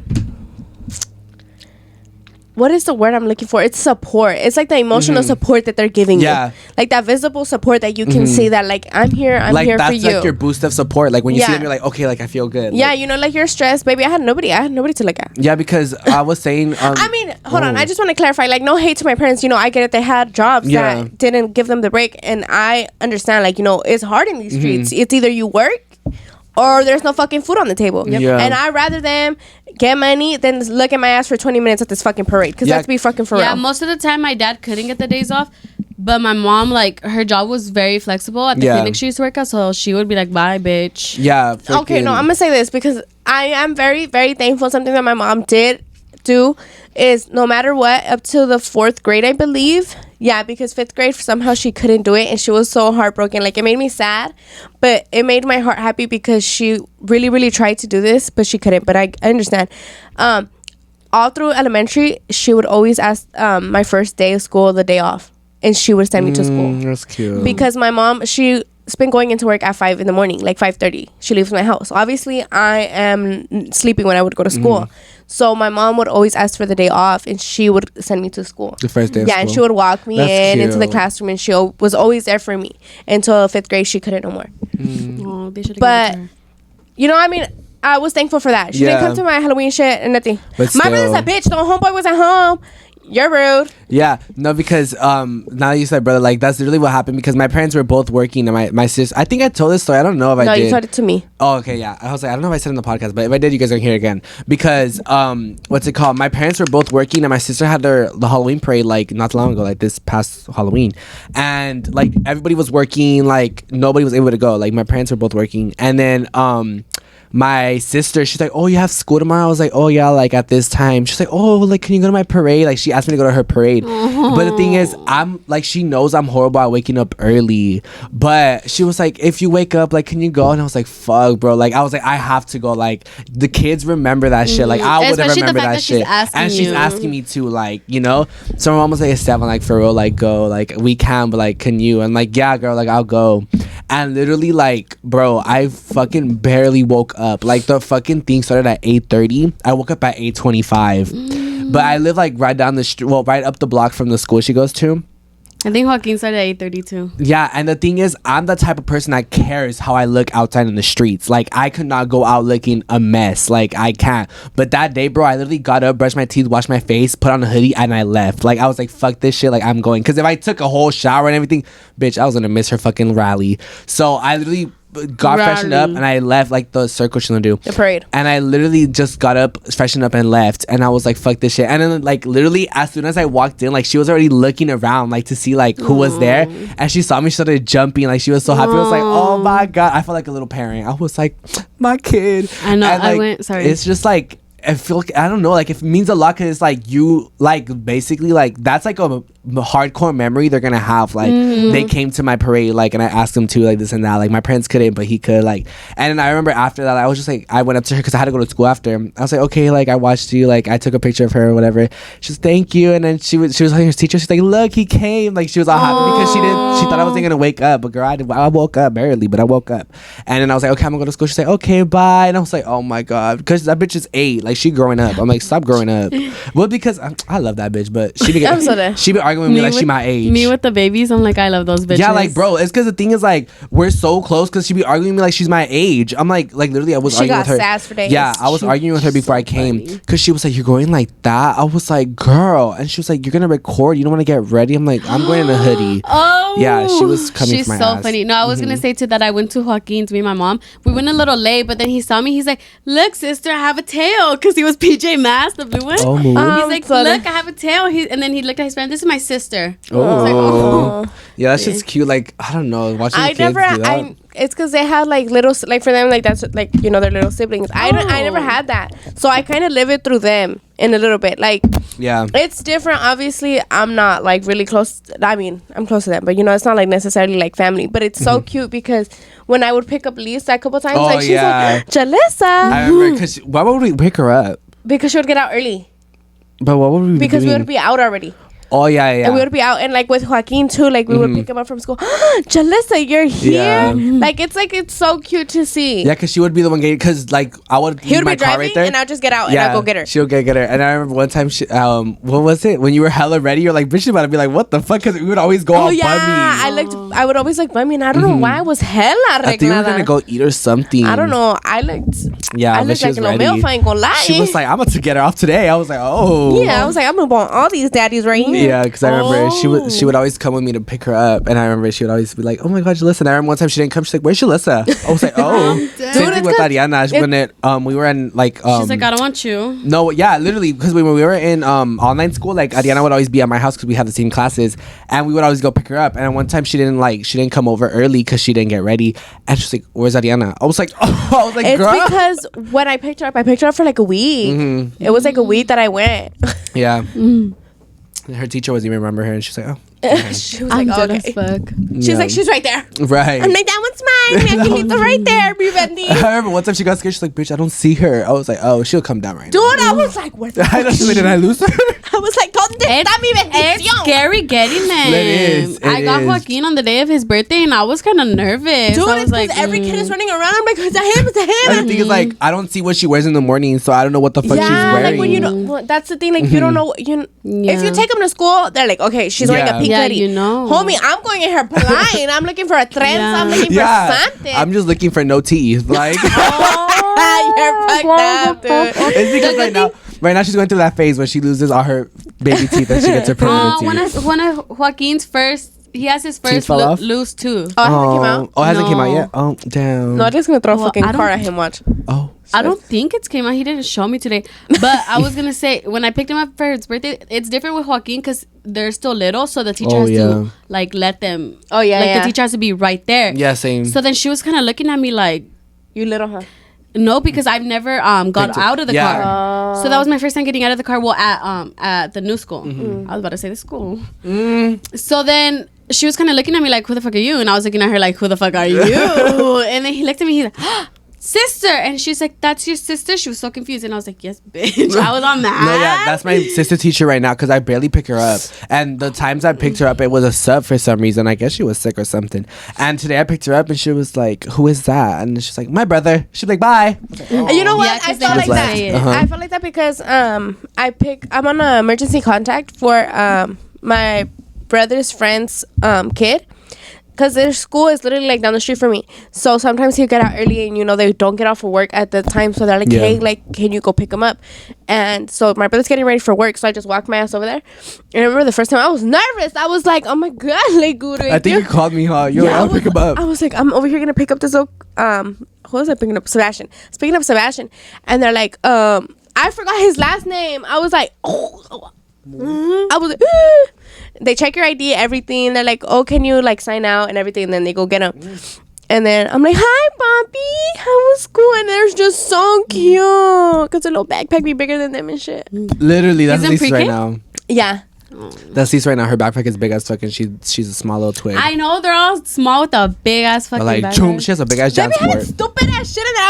What is the word I'm looking for? It's support. It's like the emotional support that they're giving Yeah. you. Like that visible support that you can see that like I'm here like for that's you. like your boost of support. Like when you see Yeah. them, you're like, okay, like I feel good. Yeah, Like, you know, like you're stressed, baby. I had nobody to look at. yeah, because I was saying. I mean, hold on. I just want to clarify. Like, no hate to my parents. You know, I get it. They had jobs Yeah. that didn't give them the break, and I understand. Like, you know, it's hard in these streets. It's either you work or there's no fucking food on the table. Yep. Yeah. And I'd rather them get money than look at my ass for 20 minutes at this fucking parade. Because let's be fucking for Yeah, real. most of the time my dad couldn't get the days off. But my mom, like, her job was very flexible at the Yeah. clinic she used to work at. So she would be like, bye, bitch. Yeah. Okay, no, I'm gonna say this because I am very, very thankful. Something that my mom did do is no matter what, up to the 4th grade, I believe. Yeah, because 5th grade somehow she couldn't do it, and she was so heartbroken. Like it made me sad, but it made my heart happy because she really, really tried to do this, but she couldn't. But I understand. All through elementary, she would always ask my first day of school the day off, and she would send me to school. That's cute. Because my mom, she's been going into work at 5 in the morning, like 5:30. She leaves my house. Obviously, I am sleeping when I would go to school. So my mom would always ask for the day off, and she would send me to school. The first day of Yeah, and school. she would walk me That's into the cute. classroom, and she was always there for me until 5th grade. She couldn't no more. Oh, they should have But given it to her. you know, I mean, I was thankful for that. She didn't Yeah. come to my Halloween shit and nothing. But My brother's a still. bitch. No homeboy was at home. You're rude. Yeah, no, because now you said, brother, like that's literally what happened because my parents were both working and my sister. I think I told this story. I don't know if I No, did. you told it to me. Oh, okay, yeah. I was like, I don't know if I said it in the podcast, but if I did, you guys are gonna hear it again. Because what's it called? My parents were both working, and my sister had the Halloween parade like not long ago, like this past Halloween, and like everybody was working, like nobody was able to go. Like my parents were both working, and then my sister, she's like, oh, you have school tomorrow? I was like, oh yeah, like at this time. She's like, oh, like can you go to my parade? Like she asked me to go to her parade. But the thing is, I'm like, she knows I'm horrible at waking up early, but she was like, if you wake up, like can you go? And I was like, fuck, bro. Like I was like, I have to go. Like the kids remember that shit. Like I wouldn't Especially the remember fact that that she's shit. asking And she's you. asking me to, like, you know. So my mom was like, Steph, I'm like, for real, like go, like we can, but like can you? And like, yeah, girl, like I'll go. And literally, like, bro, I fucking barely woke up. Like the fucking thing started at 8:30. I woke up at 8:25. But I live like right down the street, well, right up the block from the school she goes to. I think Joaquin started at 8:32. Yeah, and the thing is, I'm the type of person that cares how I look outside in the streets. Like, I could not go out looking a mess. Like, I can't. But that day, bro, I literally got up, brushed my teeth, washed my face, put on a hoodie, and I left. Like, I was like, fuck this shit. Like, I'm going. Because if I took a whole shower and everything, bitch, I was going to miss her fucking rally. So I literally got freshened up and I left, like the circle she's gonna do, The parade. and I literally just got up, freshened up, and left. And I was like, fuck this shit. And then like literally as soon as I walked in, like she was already looking around like to see like who was there, and she saw me, she started jumping, like she was so happy. I was like, oh my god, I felt like a little parent. I was like, my kid. I know, And, I like, went- sorry. it's just like I feel like, I don't know, like it means a lot because it's like you like basically like that's like a hardcore memory they're gonna have. Like they came to my parade, like, and I asked them to, like, this and that. Like my parents couldn't, but he could, like. And then I remember after that I was just like, I went up to her because I had to go to school after. I was like, okay, like I watched you, like I took a picture of her or whatever. She's thank you. And then she was like her teacher, she's like, look, he came. Like she was all happy because she thought I wasn't gonna wake up, but girl, I woke up barely, but I woke up. And then I was like, okay, I'm gonna go to school. She's like, okay, bye. And I was like, oh my god, because that bitch is 8, like she growing up. I'm like, stop growing up. Well, because I love that bitch, but she be arguing with me like she my age. Me with the babies, I'm like, I love those bitches. Yeah, like bro, it's because the thing is like we're so close because she be arguing with me like she's my age. I'm like literally I was arguing with her. She got sass for days. Yeah, I was arguing with her before I came because she was like, you're going like that. I was like, girl, and she was like, you're gonna record. You don't want to get ready. I'm like, I'm going in a hoodie. Oh, yeah, she was coming. She's for my so ass. funny. No, I was gonna say too that I went to Joaquin's. Me and my mom. We went a little late, but then he saw me. He's like, look, sister, I have a tail, because he was PJ Masks, the blue one. Oh, he's like, look, I have a tail. And then he looked at his friend. This is my sister. Oh, I was like, oh. Yeah, that's just cute. Like I don't know, watching the kids do that. It's because they had like little, like for them, like that's like, you know, their little siblings. I never had that, so I kind of live it through them in a little bit. Like, yeah, it's different. Obviously, I'm not like really close. I mean, I'm close to them, but you know, it's not like necessarily like family. But it's so cute because when I would pick up Lisa a couple times, like she's like, Julysa. I remember, because why would we pick her up? Because she would get out early. But what would we? Because we would be out already. Oh yeah. And we would be out, and like with Joaquin too, like we would pick him up from school. Julysa, you're here. Yeah. Like it's so cute to see. Yeah, because she would be the one getting, because like I would He would leave my be car driving, right there, and I'll just get out and I'll go get her. She'll get her. And I remember one time, what was it? When you were hella ready, you're like, bitch, you about to be like, what the fuck? Because we would always go all bummy. I would always like bummy, and I don't know why I was hella arreglada. I think we were gonna go eat or something. I don't know. I looked but like she was an ready. old MILF, I ain't gonna lie. She was like, I'm about to get her off today. I was like, oh. Yeah, I was like, I'm gonna want all these daddies right here. Yeah, because I remember she would always come with me to pick her up, and I remember she would always be like, oh my god, Julysa. And I remember one time she didn't come. She's like, where's Julysa? I was like, oh. Same thing with Ariana. When we were in like she's like, I don't want you. No, yeah, literally, because when we were in online school, like Ariana would always be at my house because we had the same classes, and we would always go pick her up. And one time she didn't come over early because she didn't get ready, and she's like, where's Ariana? I was like, it's girl. Because when I picked her up for like a week. It was like a week that I went. Yeah. Her teacher wasn't even remember her, and she's like, oh. She was like, oh, okay. As fuck. She's like, she's right there. Right. I'm like, that one's mine. Mi angelito right there, mi bendy. I remember one time she got scared. She's like, bitch, I don't see her. I was like, oh, she'll come down right Dude, now. I was like, where the I know, did I lose her? I was like, ¿dónde está mi bendición? It's scary getting them. It got is. Joaquin on the day of his birthday, and I was kind of nervous. Dude, I was it's like, because every kid is running around. I'm like, is that him? Is that him? And the thing is, like, I don't see what she wears in the morning, so I don't know what the fuck she's wearing. Like when you know, well, that's the thing. Like you don't know. If you take them to school, they're like, okay, she's wearing a pink hoodie. You know, homie, I'm going in her blind. I'm looking for a trenza. I'm looking for something. I'm just looking for no teeth. Like, you're fucked up, dude. It's because right now she's going through that phase where she loses all her baby teeth and she gets her permanent teeth. One of Joaquin's first. He has his first loose tooth. Oh, hasn't came out? Oh, hasn't came out yet? Oh, damn. No, I'm just going to throw a fucking car at him, watch. Oh. I don't think it's came out. He didn't show me today. But I was going to say, when I picked him up for his birthday, it's different with Joaquin because they're still little. So the teacher has to, like, let them. Oh, yeah, like, the teacher has to be right there. Yeah, same. So then she was kind of looking at me like. You little, huh? No, because I've never got out of the car. So that was my first time getting out of the car. Well, at the new school. I was about to say the school. So then she was kind of looking at me like, who the fuck are you? And I was looking at her like, who the fuck are you? And then he looked at me, he's like, sister. And she's like, that's your sister? She was so confused. And I was like, yes, bitch. I was on that. No, yeah, that's my sister teacher right now because I barely pick her up. And the times I picked her up, it was a sub for some reason. I guess she was sick or something. And today I picked her up and she was like, who is that? And she's like, my brother. She's like, bye. Like, oh. You know what? Yeah, I felt like that. I felt like that because I'm on an emergency contact for my brother's friend's kid. Because their school is literally like down the street from me. So sometimes he'll get out early and, you know, they don't get off for work at the time. So they're like, hey, like, can you go pick him up? And so my brother's getting ready for work. So I just walked my ass over there. And I remember the first time I was nervous. I was like, oh my God, like, Guru. I think you called me, huh? You're like, I'll pick him up. I was like, I'm over here going to pick up this, who was I picking up? Sebastian. I was picking up Sebastian. And they're like, I forgot his last name. I was like, I was like, they check your ID, everything. They're like, oh, can you like sign out and everything? And then they go get him. And then I'm like, hi, Bobby. How was school? And they're just so cute. Because their little backpack be bigger than them and shit. Literally, that's Isn't Lisa right pre-K? now. Yeah. That's Lisa right now. Her backpack is big as fuck, and she's a small little twig. I know they're all small with a big ass But fucking like, choom, backpack. she has a big ass Baby had JanSport. stupid ass shit in there.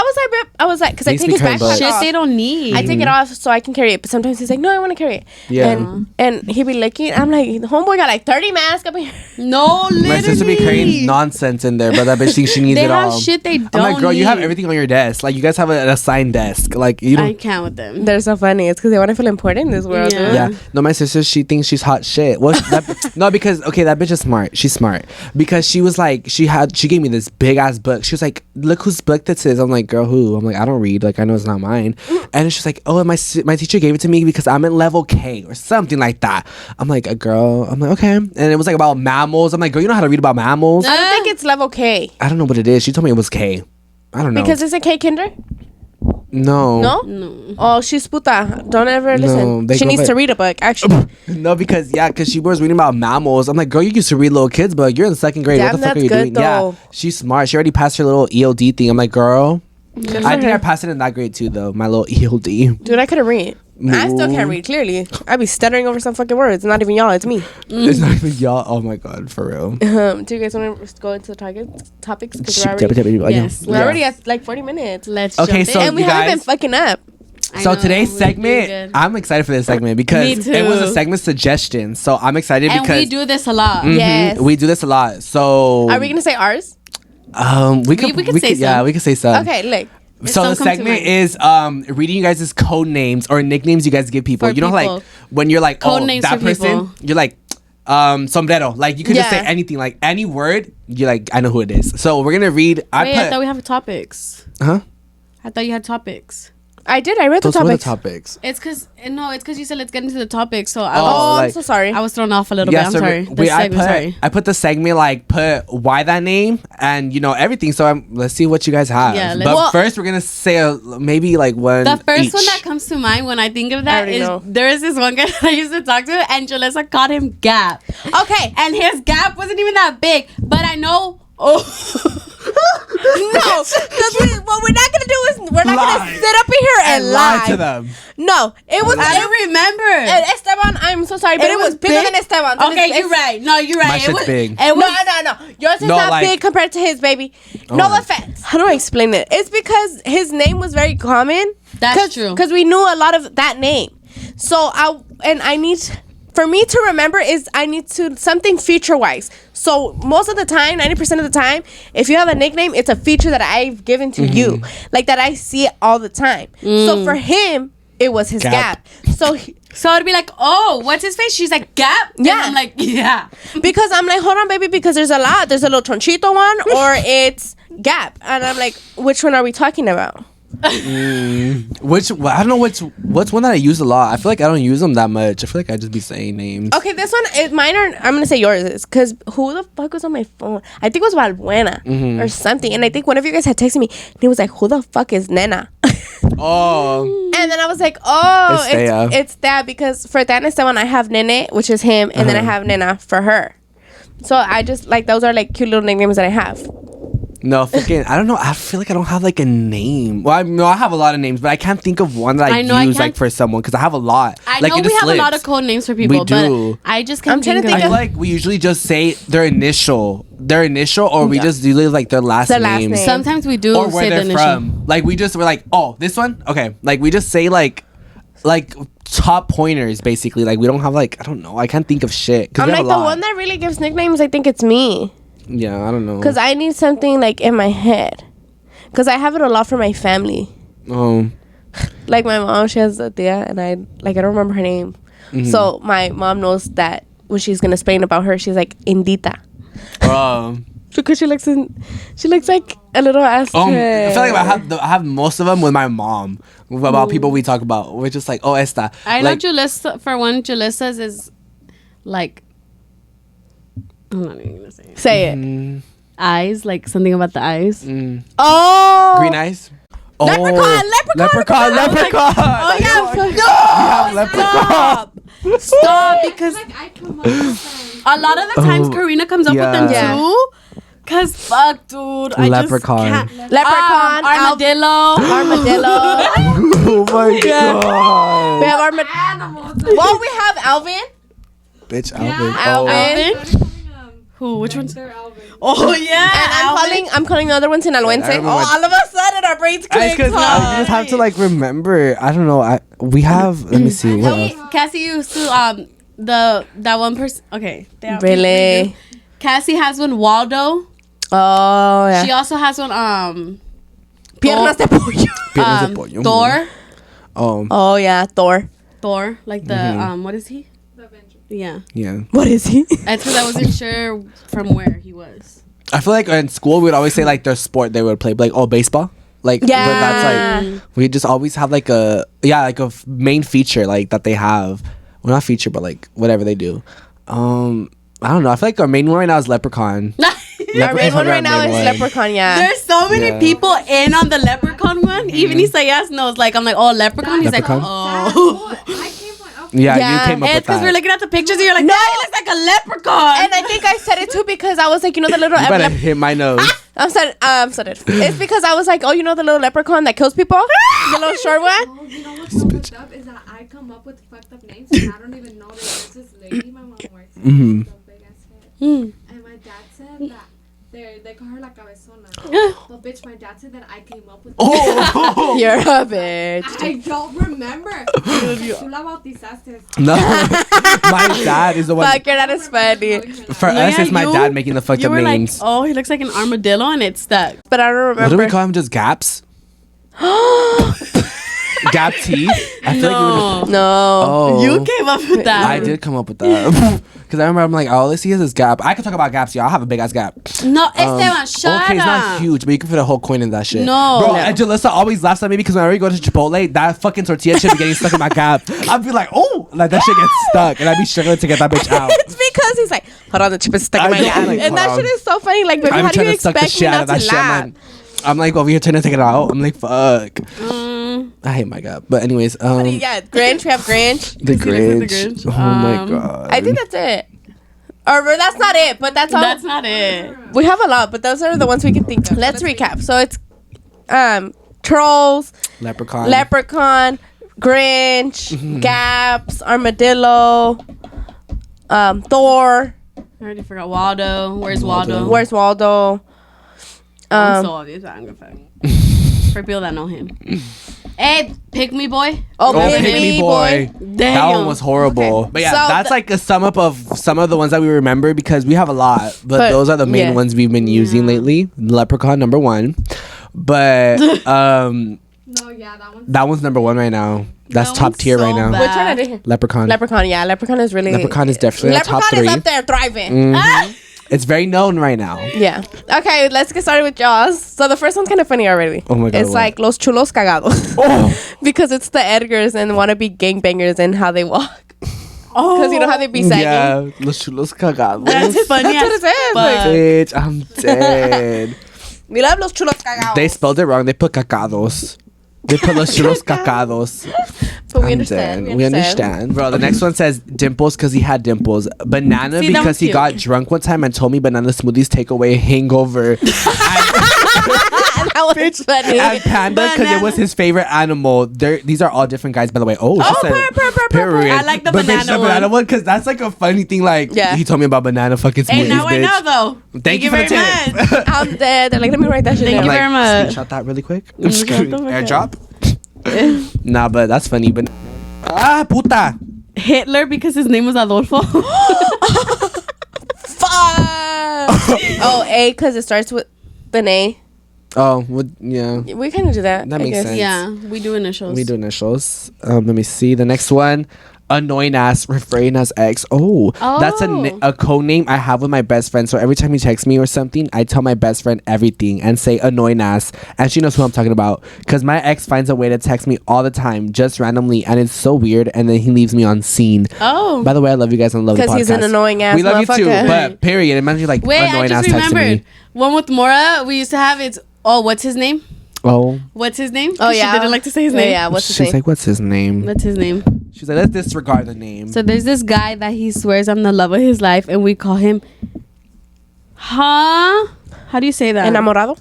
I was like, because I Needs to take his be carried, but- backpack Shit off. they don't need. I take it off so I can carry it. But sometimes he's like, no, I want to carry it. Yeah. And he be looking. I'm like, the homeboy got like 30 masks up in here. No, literally. My sister be carrying nonsense in there, but that bitch thinks she needs They it have all. shit they don't I'm like, girl, you have need. everything on your desk. Like, you guys have an assigned desk. Like, you I don't. can't with them. They're so funny. It's because they want to feel important in this world. Yeah. Dude. Yeah. No, my sister, she thinks she's hot shit. Well, no, because okay, that bitch is smart. She's smart because she was like, she gave me this big ass book. She was like, look whose book this is. I'm like, girl, who? I'm like, I don't read. Like, I know it's not mine. And she's like, oh, my teacher gave it to me because I'm in level K or something like that. I'm like, a girl. I'm like, okay. And it was like about mammals. I'm like, girl, you know how to read about mammals? I don't think it's level K. I don't know what it is. She told me it was K. I don't know. Because it's a K kinder? no. No. Oh, she's puta. Don't ever listen. they She go needs by- to read a book, actually. No, because she was reading about mammals. I'm like, girl, you used to read little kids, but you're in the second grade. Damn, what the fuck are that's you good, doing? Yeah, though. she's smart. She already passed her little EOD thing. I'm like, girl, Good I for think her. I passed it in that grade too, though. My little EOD. Dude, I couldn't read. I still can't read, clearly. I be stuttering over some fucking words. Not even y'all, it's me. It's not even y'all. Oh my god, for real. Do you guys want to go into the topics? Because Yes. we're already at like 40 minutes. Let's Okay, jump so in. And we you haven't been guys- fucking up. I So know, today's we did segment, good. I'm excited for this segment because Me it was a too. segment suggestion. So I'm excited and because we do this a lot. Mhm, Yes. we do this a lot. So Are we going to say ours? we could say yeah, some. we could say some. Okay, look. So the Some come to segment mind. is reading you guys' code names or nicknames you guys give people. For You know, people. like when you're like, Code oh, names that for person, people. you're like, sombrero. Like you can just say Yeah. anything, like any word. You're like, I know who it is. So we're gonna read. Wait, I thought we have topics. Huh? I thought you had topics. I did. I read the Those were the topics. topics. It's because you said let's get into the topics. So Oh, Oh, like- I'm so sorry. I was thrown off a little bit. I'm so sorry. I put the segment like put why that name and everything. So let's see what you guys have. Yeah, let's- but Well- first we're gonna say maybe like one. The first each. one that comes to mind when I think of that already is know. there is this one guy that I used to talk to, and Julysa called him Gap. Okay. And his gap wasn't even that big, but I know. Oh, No, because what we're not gonna do is we're not Lie. gonna sit up in here and lie to them. No, it was. I don't remember. Esteban, I'm so sorry, but It it was was bigger big? than Esteban. So Okay, it's- you're right. No, you're right. My It shit's was big. It No, was, no. Yours is No, not like- big compared to his, baby. Oh. No offense. How do I explain it? It's because his name was very common. That's true. Because we knew a lot of that name. So I need, for me to remember is I need to something feature wise. So most of the time, 90% of the time, if you have a nickname, it's a feature that I've given to you, like that I see it all the time. So for him, it was his Gap. gap. So. so it'd be like, oh, what's his face? She's like Gap. And Yeah. I'm like, yeah. Because I'm like, hold on, baby, because there's a lot. There's a little tronchito one, or it's Gap, and I'm like, which one are we talking about? Which I don't know what's one that I use a lot. I feel like I don't use them that much. I feel like I just be saying names. Okay, this one is mine. I'm gonna say yours is because who the fuck was on my phone? I think it was Valbuena or something, and I think one of you guys had texted me, and he was like, "Who the fuck is Nena?" Oh, And then I was like, "Oh, It's Thea. it's that because for that and someone I have Nene, which is him, and then I have Nena for her." So I just like those are like cute little nicknames that I have. no, freaking! I don't know. I feel like I don't have like a name. Well, I have a lot of names, but I can't think of one that I, I know I use can't- like for someone because I have a lot. I like, know it we just have a lot slips. of code names for people, We do. but I just can't I'm trying to I think feel of- like we usually just say their initial, or we just do like their last Their last names. name. Sometimes we do or where say the they're initial. from. Like we're like, oh, this one, okay. Like we just say like top pointers basically. Like we don't have like I don't know. I can't think of shit. 'Cause I'm we have like a the lot. one that really gives nicknames. I think it's me. Yeah, I don't know. Because I need something like in my head. Because I have it a lot for my family. Like my mom, she has a Thea, and I don't remember her name. So my mom knows that when she's gonna explain about her, she's like Indita. Because she looks like a little ass. I feel like I have most of them with my mom about people we talk about. We're just like, oh, esta. I know like, Julysa, for one, Julysa's is like, I'm not even gonna say it. Say it. Eyes, like something about the eyes. Oh, green eyes. Oh, Leprechaun. leprechaun. Oh yeah. You have leprechaun. Stop, because a lot of the times Karina comes up with them Yeah. too. Cause fuck, dude. Leprechaun. Leprechaun, armadillo. Armadillo. Oh my god. We have Armadillo. Well, we have Alvin. Bitch, Alvin. Alvin. Who? Which ones? They're Alvin. Oh yeah. And I'm calling the other one Sinaloense. I remember Oh, when- all of a sudden our brains click. Because I just have to like remember. I don't know. We have. Let me see. What else? Cassie used to that one person. Okay. Really? Cassie has one. Waldo. Oh yeah. She also has one. Piernas de pollo. Piernas de pollo. Thor. Oh yeah, Thor. Thor. Like the what is he? The Avenger. Yeah. Yeah. What is he? That's because I wasn't sure from where he was. I feel like in school we would always say like their sport they would play, like baseball. Like, Yeah. but that's like we just always have like a main feature like that they have. Well, not feature, but like whatever they do. I don't know. I feel like our main one right now is Leprechaun. Our main one right now is Leprechaun. Yeah. There's so many Yeah. people in on the Leprechaun one. Even Isaias knows. Like, I'm like, oh, Leprechaun. He's Leprechaun? like, That's oh. what I came up. Yeah, Yeah. you came up And it's with because that. we're looking at the pictures and you're like, No. that looks like a leprechaun. And I think I said it too because I was like, you know, the little. You better hit my nose. I'm sorry. It's because I was like, oh, you know, the little leprechaun that kills people, the little short one. Oh, you know what's so fucked up is that I come up with fucked up names and I don't even know that there's this lady my mom works with, Mhm. with a big ass head. Mm. And my dad said that they call her la cabezona. But bitch, my dad said that I came up with Oh You're a bitch. I don't remember. Tú la bautizaste. no! My dad is the one. Fuck, your dad is funny. For No, us, yeah, it's my you- dad making the fucked You up were like, names. oh, he looks like an armadillo and it's stuck. But I don't What do remember. we call him? Just gaps? Gap teeth? I feel like we No. No. Oh. You came up with that. I did come up with that. Because I remember I'm like, all I see is this gap. I can talk about gaps, y'all. I have a big ass gap. No, Esteban, shut okay, it's up. not huge, but you can fit a whole coin in that shit. No. Bro, No. and Julysa always laughs at me because whenever we go to Chipotle, that fucking tortilla should be getting stuck in my gap. I'd be like, oh, like that shit gets stuck. And I'd be struggling to get that bitch out. It's because he's like, hold on, the chip is stuck in I my know, gap. like, And that hold shit on. is so funny. Like, baby, I'm how do trying you to suck the expect me shit out not of that to shit, laugh? man. I'm like over here trying to take it out. I'm like, fuck. I hate my gap. But anyways, Yeah, Grinch. We have Grinch. the Grinch. Grinch. Oh my god. I think that's it. Or that's not it, but that's all. That's not it. We have a lot, but those are the ones we can think of. Let's recap. So it's Trolls, Leprechaun. Leprechaun, Grinch, Gaps, Armadillo, Thor. I already forgot. Waldo. Where's Waldo? Where's Waldo? I'm so obvious. I'm gonna fuck. For people that know him. Hey, Pick Me Boy. Oh, Pick Pick Me Me Boy. Damn. That one was horrible. Okay. But yeah, So that's like a sum up of some of the ones that we remember because we have a lot. But But, those are the main yeah. ones we've been using lately. Leprechaun number 1. But No, yeah, that one's number 1 right now. That's That top one's tier so right now. bad. Which one I did here? Leprechaun. Leprechaun, yeah. Leprechaun is really... Leprechaun is definitely a top Leprechaun 3. is up there thriving. Mhm. It's very known right now. Yeah. Okay, let's get started with Jaws. So the first one's kind of funny already. Oh my God, It's what? like Los Chulos Cagados. Oh. Because it's the Edgars and wannabe gangbangers and how they walk. Oh. Because you know how they be sagging. Yeah, los chulos cagados. That's funny That's what as it is, fuck. Bitch, I'm dead. We love Los Chulos Cagados. They spelled it wrong. They put cacados. They put los chulos cacados. But we I'm understand. dead. We understand. Bro, the next one says dimples because he had dimples. Banana See, that because was he cute. got drunk one time and told me banana smoothies take away hangover. That was funny. And panda because it Banana. was his favorite animal. These are all different guys, by the way. Oh, she said period. I like the But bitch, banana one. banana one because that's like a funny thing. Like, Yeah. he told me about banana fucking smoothies, Hey, now I bitch. know though. Thank you for the very much. tip. I'm dead. They're like, let me write that shit Thank down. you very much. Screenshot that really quick. I'm just shut kidding. the fuck Airdrop. Nah, but that's funny. But puta. Hitler because his name was Adolfo. Fuck. Oh, A because it starts with an A. Oh, yeah. We kind of do that. That I makes guess. sense. Yeah, we do initials. We do initials. Let me see. The next one. Annoying ass, refrain as X. Oh, that's a code name I have with my best friend. So every time he texts me or something, I tell my best friend everything and say annoying ass. And she knows who I'm talking about. Because my ex finds a way to text me all the time, just randomly. And it's so weird. And then he leaves me on scene. Oh. By the way, I love you guys and love the podcast. Because he's an annoying ass We love you too. motherfucker. But period. Imagine like Wait, I annoying ass just texting remembered. me. One with Mora, we used to have it's what's his name? Oh. What's his name? Oh, 'Cause yeah. She didn't like to say his name. Yeah, what's his She's name? like, what's his name? What's his name? She's like, let's disregard the name. So there's this guy that he swears I'm the love of his life, and we call him, huh? How do you say that? Enamorado.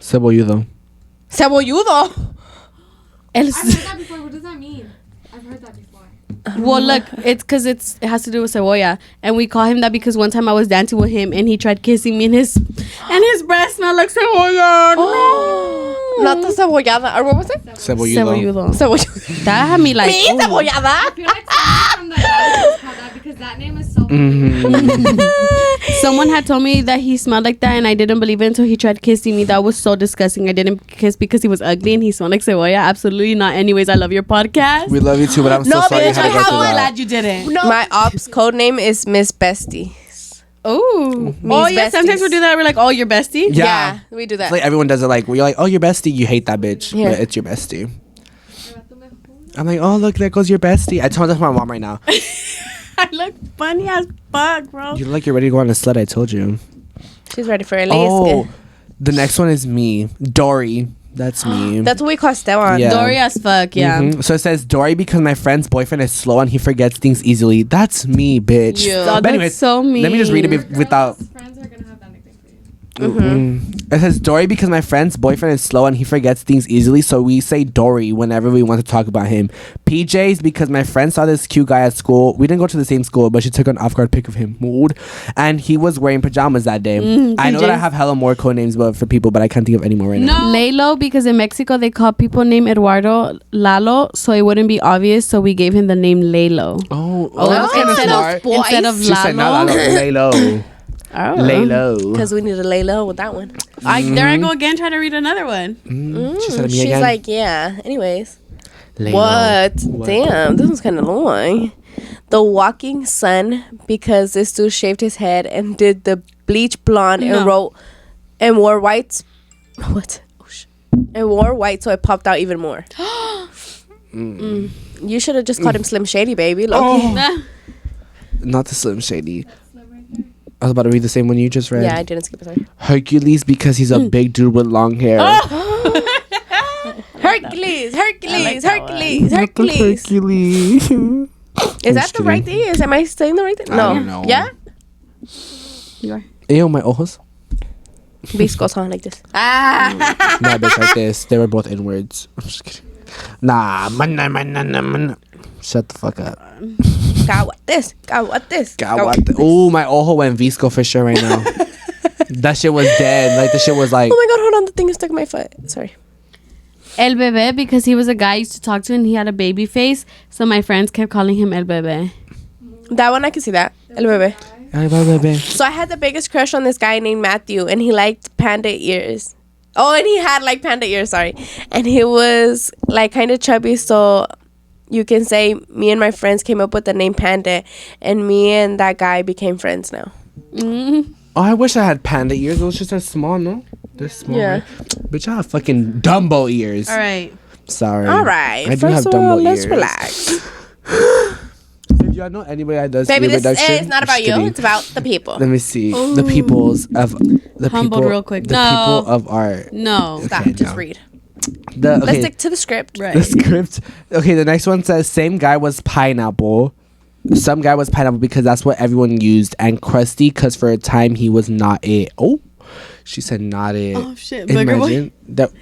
Cebolludo. Cebolludo. El- I've heard that before. What does that mean? I've heard that before. Well, look, it's because it has to do with cebolla, and we call him that because one time I was dancing with him, and he tried kissing me, and his breath smelled like cebolla. Not the cebollada. Or what was it? Cebolludo. Cebollada. That had me like. Me, ooh. cebollada. I feel like someone from the is called that because that name is so. Someone had told me that he smelled like that, and I didn't believe it until he tried kissing me. That was so disgusting. I didn't kiss because he was ugly and he smelled like cebolla. Absolutely not. Anyways, I love your podcast. We love you too, but I'm so No, sorry you bitch, had to I go have through one. that. Glad you didn't. My ops code name is Miss Bestie. Oh, Me's yeah. Sometimes besties. we do that. We're like, oh, your bestie. Yeah. We do that. It's like everyone does it. Like you're like, oh, your bestie. You hate that bitch, Yeah. but it's your bestie. I'm like, oh, look, there goes your bestie. I told that to my mom right now. I look funny as fuck, bro. You look like you're ready to go on a sled. I told you. She's ready for a Oh, the next one is me, Dory. That's me. That's what we call Esteban. Yeah. Dory as fuck, yeah. Mhm. So it says Dory because my friend's boyfriend is slow and he forgets things easily. That's me, bitch. Yeah. Oh, But that's anyways, so mean. let me just read it without. Friends are gonna have that nickname for you. It says Dory because my friend's boyfriend is slow and he forgets things easily, so we say Dory whenever we want to talk about him. PJ's because my friend saw this cute guy at school. We didn't go to the same school, but she took an off-guard pic of him. Mood. And he was wearing pajamas that day. I know that I PJs. have hella more code names for people, but I can't think of any more right now. Lalo, because in Mexico they call people named Eduardo Lalo, so it wouldn't be obvious, so we gave him the name Lalo. Oh, that's kind of instead smart. of, instead of She said, Lalo. no, lay low. Oh. Lay low. Because we need to lay low with that one. There I go again, trying to read another one. She said me She's again. like, yeah. Anyways. Lay What? low. Damn, this one's kind of long. The Walking Sun, because this dude shaved his head and did the bleach blonde and wore whites. What? Oh, shit. And wore white, so it popped out even more. You should have just called him Slim Shady, baby. Loki. Not the Slim Shady. I was about to read the same one you just read. Yeah, I didn't skip it. Sorry. Hercules because he's a big dude with long hair. Hercules. that Hercules. Is that just the right kidding. thing? Am I saying the right thing? No. don't know. Yeah? You are. Ew, my ojos. Viscos on like this. Nah, bitch, like this. They were both inwards. I'm just kidding. Nah, man. Shut the fuck up. God, what this? God, what this? God, what the- Ooh, my ojo went visco for sure right now. That shit was dead. Like, the shit was like... Oh my god, hold on. The thing is stuck in my foot. Sorry. El Bebe, because he was a guy I used to talk to and he had a baby face, so my friends kept calling him El Bebe. That one, I can see that. El bebé. Ay, bye, baby. So I had the biggest crush on this guy named Matthew, and he liked panda ears. Oh, and he had like panda ears, sorry. And he was like kind of chubby, so you can say me and my friends came up with the name Panda, and me and that guy became friends now. Mm-hmm. Oh, I wish I had panda ears. Those just are small, no? They're small. Yeah. Right? Bitch, I have fucking Dumbo ears. All right. Sorry. All right. I do have First of all, Dumbo let's ears. relax. If y'all know anybody that does Baby, ear this reduction, is not about just you. kidding. It's about the people. Let me see. The peoples of the Humbled people. real quick. The No. people of art. No. Stop. Okay, Just no. read. Let's Let's stick to the script. Right. the script. Okay, the next one says same guy was pineapple. Some guy was pineapple because that's what everyone used, and crusty because for a time he was not it. Oh, she said not it. Oh, shit. Booger boy. Imagine that.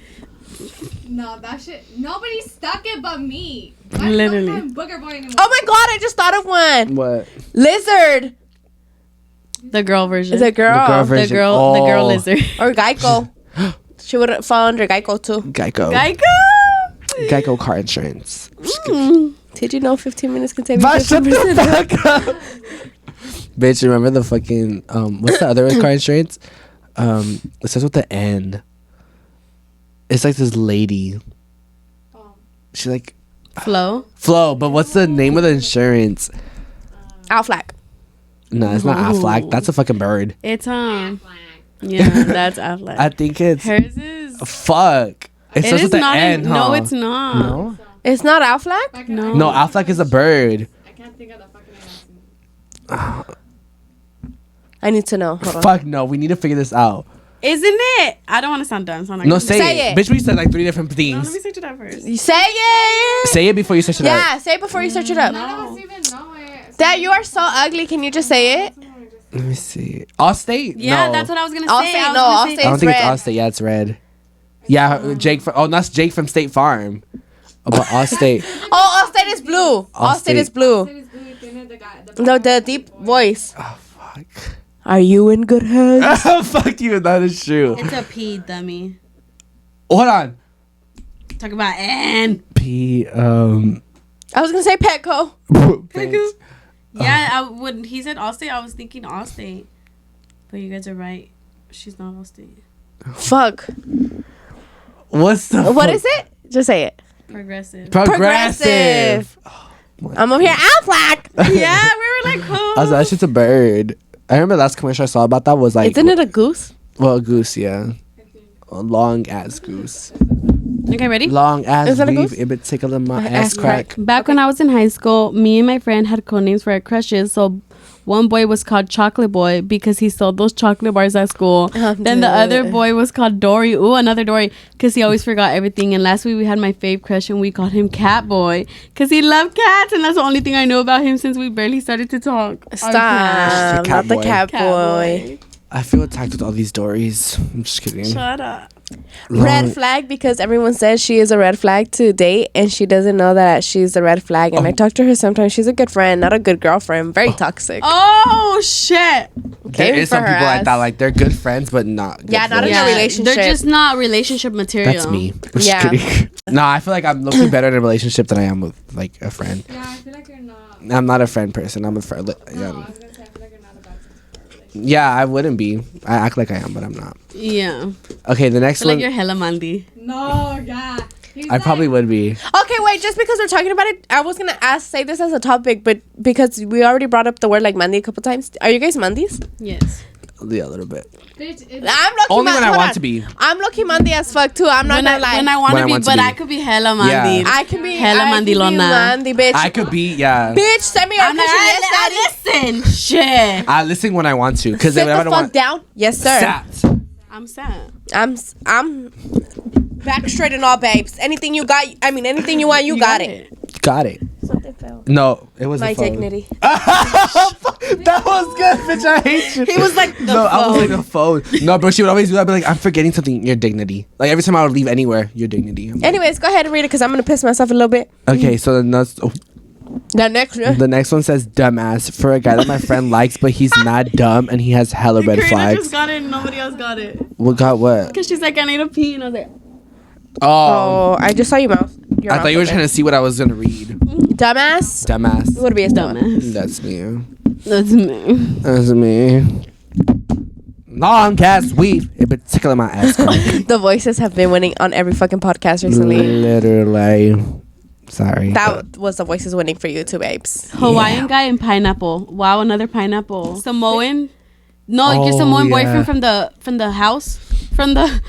No, that shit. Nobody stuck it but me. Why Literally. don't have booger boy anymore? Oh my god, I just thought of one. What? Lizard. The girl version. It's a girl. The girl The version. girl, the girl Oh. lizard. Or Geico. She would fall under Geico too. Geico. Geico. Car insurance. Did you know 15 minutes can save you But shut the 15%? fuck up. Bitch, remember the fucking what's the other car insurance? It starts with the N. It's like this lady. Oh. She's like Flo. but what's the name of the insurance? Aflac. No, it's not Aflac. That's a fucking bird. It's yeah, that's Affleck. I think it's Hers is. fuck. It It starts is with the not. N, huh? No, it's not. No? It's not Aflac? No. No, Aflac is a bird. I can't think of the fucking name. I need to know. Hold on. Fuck no, we need to figure this out. Isn't it? I don't want to sound dumb. So I'm not No, gonna say, Say it. it. Bitch, we said like 3 different No, things. let me search it out first. You say it. Say it before you search it up. Yeah, say it before you search it up. None of us even know it. Dad, you are so ugly. Can you just say it? Someone just Let me see. Allstate? Yeah, No. that's what I was gonna say. Allstate, I was no, gonna say I don't Allstate. think red. it's Allstate. Yeah, it's red. Yeah, Jake. That's Jake from State Farm. But Allstate. Oh, Allstate is blue. Allstate is blue. No, the deep voice. Oh fuck. Are you in good hands? Fuck you. That is true. It's a P, dummy. Hold on. Talk about N. P. I was gonna say Petco. Thanks. Yeah, when he said Allstate, I was thinking Allstate. But you guys are right. She's not Allstate. Fuck. What's the? What is it? Just say it. Progressive. Progressive. I'm over here. Aflac. Yeah, we were like, who? I was like, that shit's a bird. I remember the last commercial I saw about that was like, Isn't it a goose? well, a goose, yeah, a long ass goose, Okay, ready? long ass Is that a weave. goose? It been tickling my ass ass crack. Back when I was in high school, me and my friend had code names for our crushes. So one boy was called Chocolate Boy because he sold those chocolate bars at school. Then the other boy was called Dory. Ooh, another Dory, because he always forgot everything. And last week we had my fave crush and we called him Cat Boy because he loved cats. And that's the only thing I know about him since we barely started to talk. Stop. Cat Not the boy. cat boy. I feel attacked with all these stories. I'm just kidding. Shut up. Red flag because everyone says she is a red flag to date and she doesn't know that she's a red flag. And I talk to her sometimes. She's a good friend, not a good girlfriend. Very toxic. Oh, shit. There is some people like that. Like they're good friends, but not. Good Yeah, not in friends. a relationship. They're just not relationship material. That's me. I'm just Yeah. kidding. No, I feel like I'm looking better in a relationship than I am with like a friend. Yeah, I feel like you're not. I'm not a friend person. I'm a friend. No, Yeah. I was gonna say I feel like you're not a bad person. Yeah, I wouldn't be. I act like I am, but I'm not. Yeah. Okay, the I next feel like one. you're hella Mandy. No, yeah. He's I probably would be. Okay, wait. Just because we're talking about it, I was gonna say this as a topic, but because we already brought up the word like Mandy a couple times. Are you guys Mandis? Yes. Yeah, a little bit. Bitch, it's I'm lucky. Only when I hold want on. to be. I'm lucky Mandy as fuck too. I'm not When gonna lie. I want When I to be, want to but be. I could be hella Mandy. Yeah. I can be Hella I can be mandilona. Mandy, bitch. I could be. Yeah. Bitch, send me your I'm like, picture. Yes, daddy. listen. Shit. I listen when I want to, because Sit whenever I the don't fuck want. down. Yes, sir. Sat. I'm sad. I'm back straight and all, babes. Anything you got, I mean, anything you want, you got it. Got it. Something fell. No, it was My the phone. dignity. That was good, bitch. I hate you. He was like, the No, I was phone. like the phone. No, bro, she would always do that. I'd be like, I'm forgetting something. Your dignity. Like every time I would leave anywhere, your dignity. I'm like, Anyways, go ahead and read it because I'm gonna piss myself a little bit. okay, so the next one says dumbass for a guy that my friend likes, but he's not dumb and he has hella red Karina flags. just got it and nobody else got it. What got what? Because she's like, I need a pee. And I was like, Oh, Oh, I just saw your mouth. Your I mouth thought you were open. trying to see what I was gonna read. Dumbass. Dumbass. Would be a dumbass. dumbass. That's me. That's me. That's me. Long ass weave. It been tickling my ass. crack. The voices have been winning on every fucking podcast recently. Literally. Sorry. That was the voices winning for you too, babes. Hawaiian guy and pineapple. Wow, another pineapple. Samoan. No, your Oh, Samoan yeah. boyfriend from the house, from the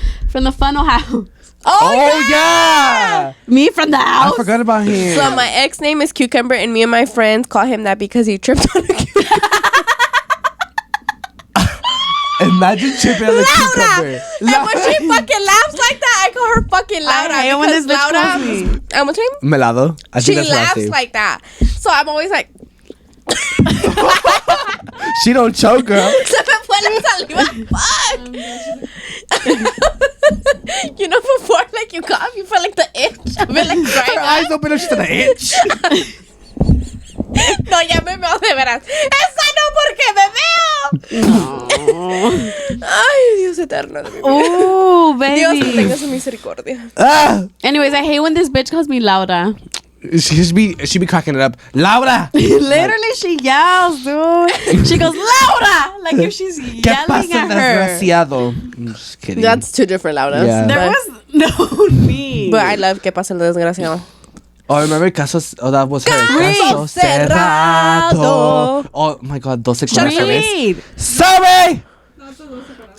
funnel house. Oh yeah. Me from the I house. forgot about him. So my ex name is Cucumber, and me and my friends call him that because he tripped on a cucumber. Imagine tripping on the cucumber. And when she fucking laughs like that, I call her fucking Laura. I hate when because this bitch Laura, calls me. and what's her name? Melado. I think She that's her last laughs name. like that. So I'm always like, She don't choke, girl. se me fue la saliva. Fuck. You know, before like you cough, you feel like the itch. I feel like Her drying eyes up. open up, she's gonna itch. No, ya me meo de veras. Esa no porque me meo. Ay, Dios eterno de mi vida. Oh, Dios baby. tenga su misericordia. Ah. Anyways, I hate when this bitch calls me Laura. She be cracking it up. Laura. Literally, she yells, dude. She goes, Laura! Like if she's ¿Qué yelling pasa, at her. desgraciado? I'm just kidding. That's two different Lauras. Yeah. There was no need. But I love que pasa el desgraciado. Oh, remember Caso? Oh, that was her. Caso Cerrado. Oh my God, 12 Read. corazones. Sorry.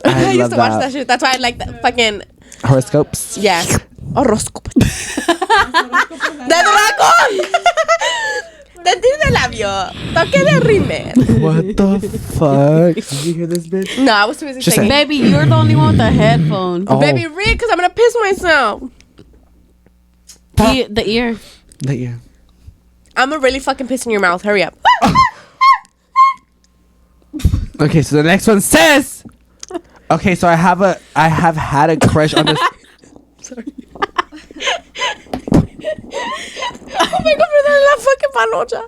I I used love to watch that that. shit. That's why I like that fucking Horoscopes. yeah. Horóscopo. De dragón. De tir de labio. Toque de rime. What the fuck? Did you hear this bitch? No, I was too busy Just singing. Baby, you're the only one with the headphone. Oh. Baby, read because I'm gonna piss myself. The ear. Yeah. I'm gonna really fucking piss in your mouth. Hurry up. Okay, so the next one says, okay, so I have had a crush on this. Sorry. Oh my god, pero la fucking panocha.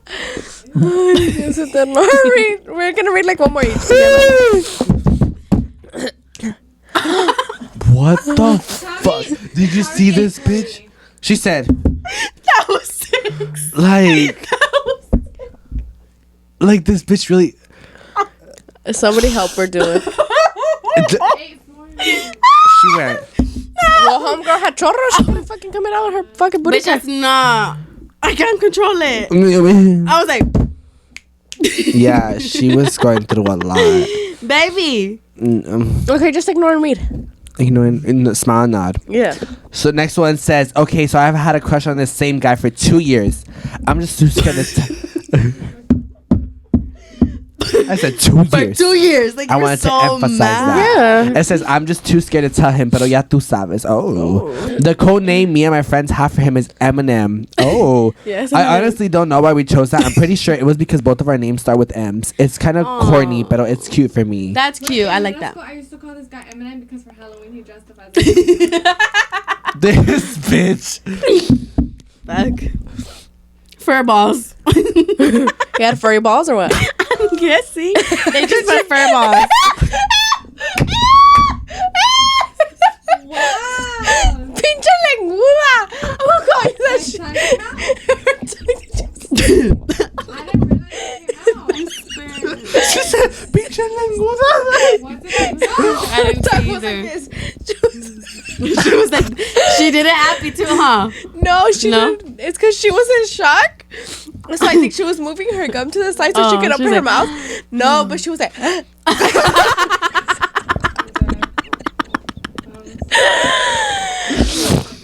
Ay, Dios eterno. We're gonna read like one more each. What the fuck? Did you see this bitch? She said, That was 6. like this bitch really. Somebody help her do it. She went. Well, homegirl had chorro. She couldn't fucking come out of her fucking booty. Bitch, that's not. I can't control it. I was like, Yeah, she was going through a lot. baby. Okay, just ignore and read. You know, in the smile and nod. Yeah. So next one says, okay, so I've had a crush on this same guy for 2 years. I'm just too scared to. I said 2 years. For 2 years. Like, I you're wanted so to emphasize mad. that. Yeah. It says, I'm just too scared to tell him, pero ya tú sabes. Oh. The code name me and my friends have for him is Eminem. Oh. Yes, I Eminem. honestly don't know why we chose that. I'm pretty sure it was because both of our names start with M's. It's kind of corny, but it's cute for me. That's cute. I like that. I used to call this guy Eminem because for Halloween he dressed up as This bitch. Fuck. Fur balls. You had furry balls or what? Yeah, see? They just put fur balls. Wow. Pinche lenguda. I'm gonna call you that shit. I didn't realize it came out. She said, pinche lenguda. What's it? I didn't see either. She was like, she did it happy too, huh? No, she No? didn't. It's because she was in shock. So I think she was moving her gum to the side so she Oh, could she open was her like, mouth. No, but she was like,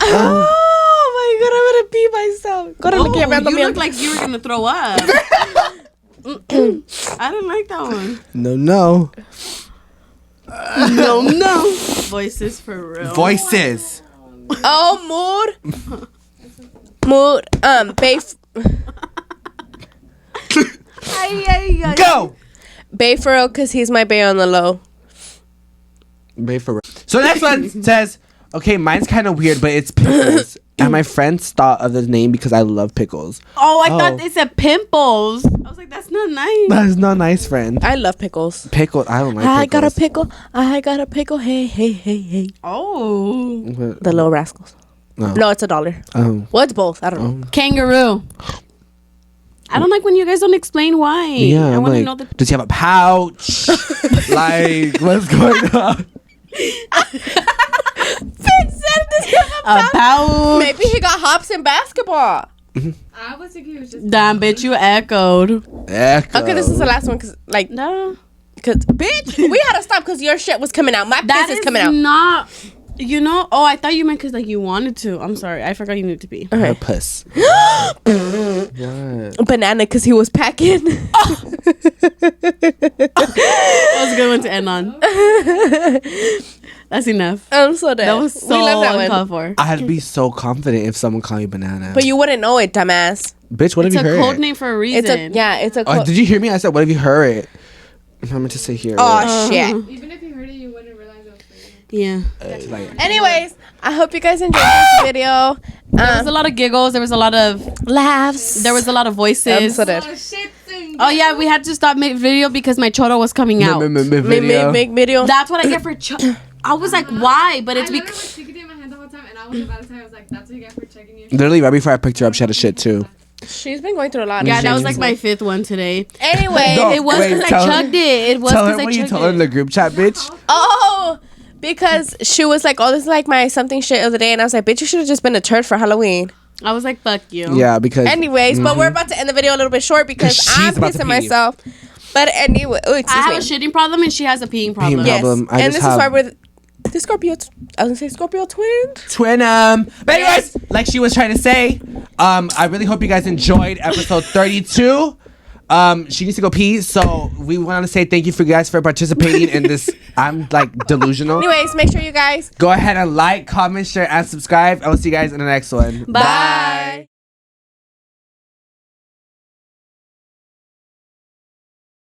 oh my god, I'm gonna pee myself. Oh, you look like you were gonna throw up. I didn't like that one. No. No. Voices for real. Voices. Oh, mood. Bae. Go. Bae for real, because he's my bae on the low. So the next one says, okay, mine's kind of weird, but it's pickles. And my friends thought of the name because I love pickles. Oh, I thought they said pimples. I was like, that's not nice. That is not nice, friend. I love pickles. Pickle. I don't like I got a pickles. pickle. I got a pickle. Hey. Oh. The Little Rascals. No. No, it's $1. Oh. Well, it's both. I don't know. Kangaroo. I don't like when you guys don't explain why. Yeah, I I'm want to like, know the. does he have a pouch? Like, what's going on? About. Maybe he got hops in basketball. I was thinking he was just. Damn, bitch, you echoed. Echo. Okay, this is the last one because, like, No. because, bitch, we had to stop because your shit was coming out. My That piss is is coming out. not. You know? Oh, I thought you meant because, like, you wanted to. I'm sorry. I forgot you needed to be. Her Okay. puss. What? Banana because he was packing. That was a good one to end on. That's enough. I'm so dead. That was so we love that one. uncalled for. I'd be so confident if someone called me banana. But you wouldn't know it, dumbass. Bitch, what It's have a you heard? code name for a reason. It's a Oh, code. did you hear me? I said, what have you heard? I meant to say here. Oh, shit. Even if you heard it, you wouldn't realize it was for you. Yeah. Like, Anyways, I hope you guys enjoyed this video. There was a lot of giggles. There was a lot of Laughs. There was a lot of voices. I'm so dead. Oh, shit. Oh yeah, we had to stop make video because my choro was coming out. Make video. That's what I get for. I was like, why? But it's I literally because. was sticking it in my hand the whole time, and I was about to say, I was like, that's what you get for checking your. Literally, right before I picked her up, she had a shit too. She's been going through a lot. Yeah, that was like my 5th one today. Anyway, No. It was Wait, because I tell her- chugged it. It was Tell her because I what you chugged told her in it. the group chat, bitch. oh, because she was like, oh, this is like my something shit of the day. And I was like, bitch, you should have just been a turd for Halloween. I was like, fuck you. Yeah, because. Anyways, but we're about to end the video a little bit short because 'Cause she's I'm about to pissing pee. myself. But anyway, oh, I excuse have me. a shitting problem and she has a peeing problem. Yes, problem. I and just this is why have- we're the Scorpio. I was gonna say Scorpio twins. Twin But anyways, like she was trying to say, I really hope you guys enjoyed episode 32. She needs to go pee, so we want to say thank you for guys for participating in this. I'm like delusional. Anyways, make sure you guys Go ahead and like, comment, share, and subscribe. I will see you guys in the next one. Bye.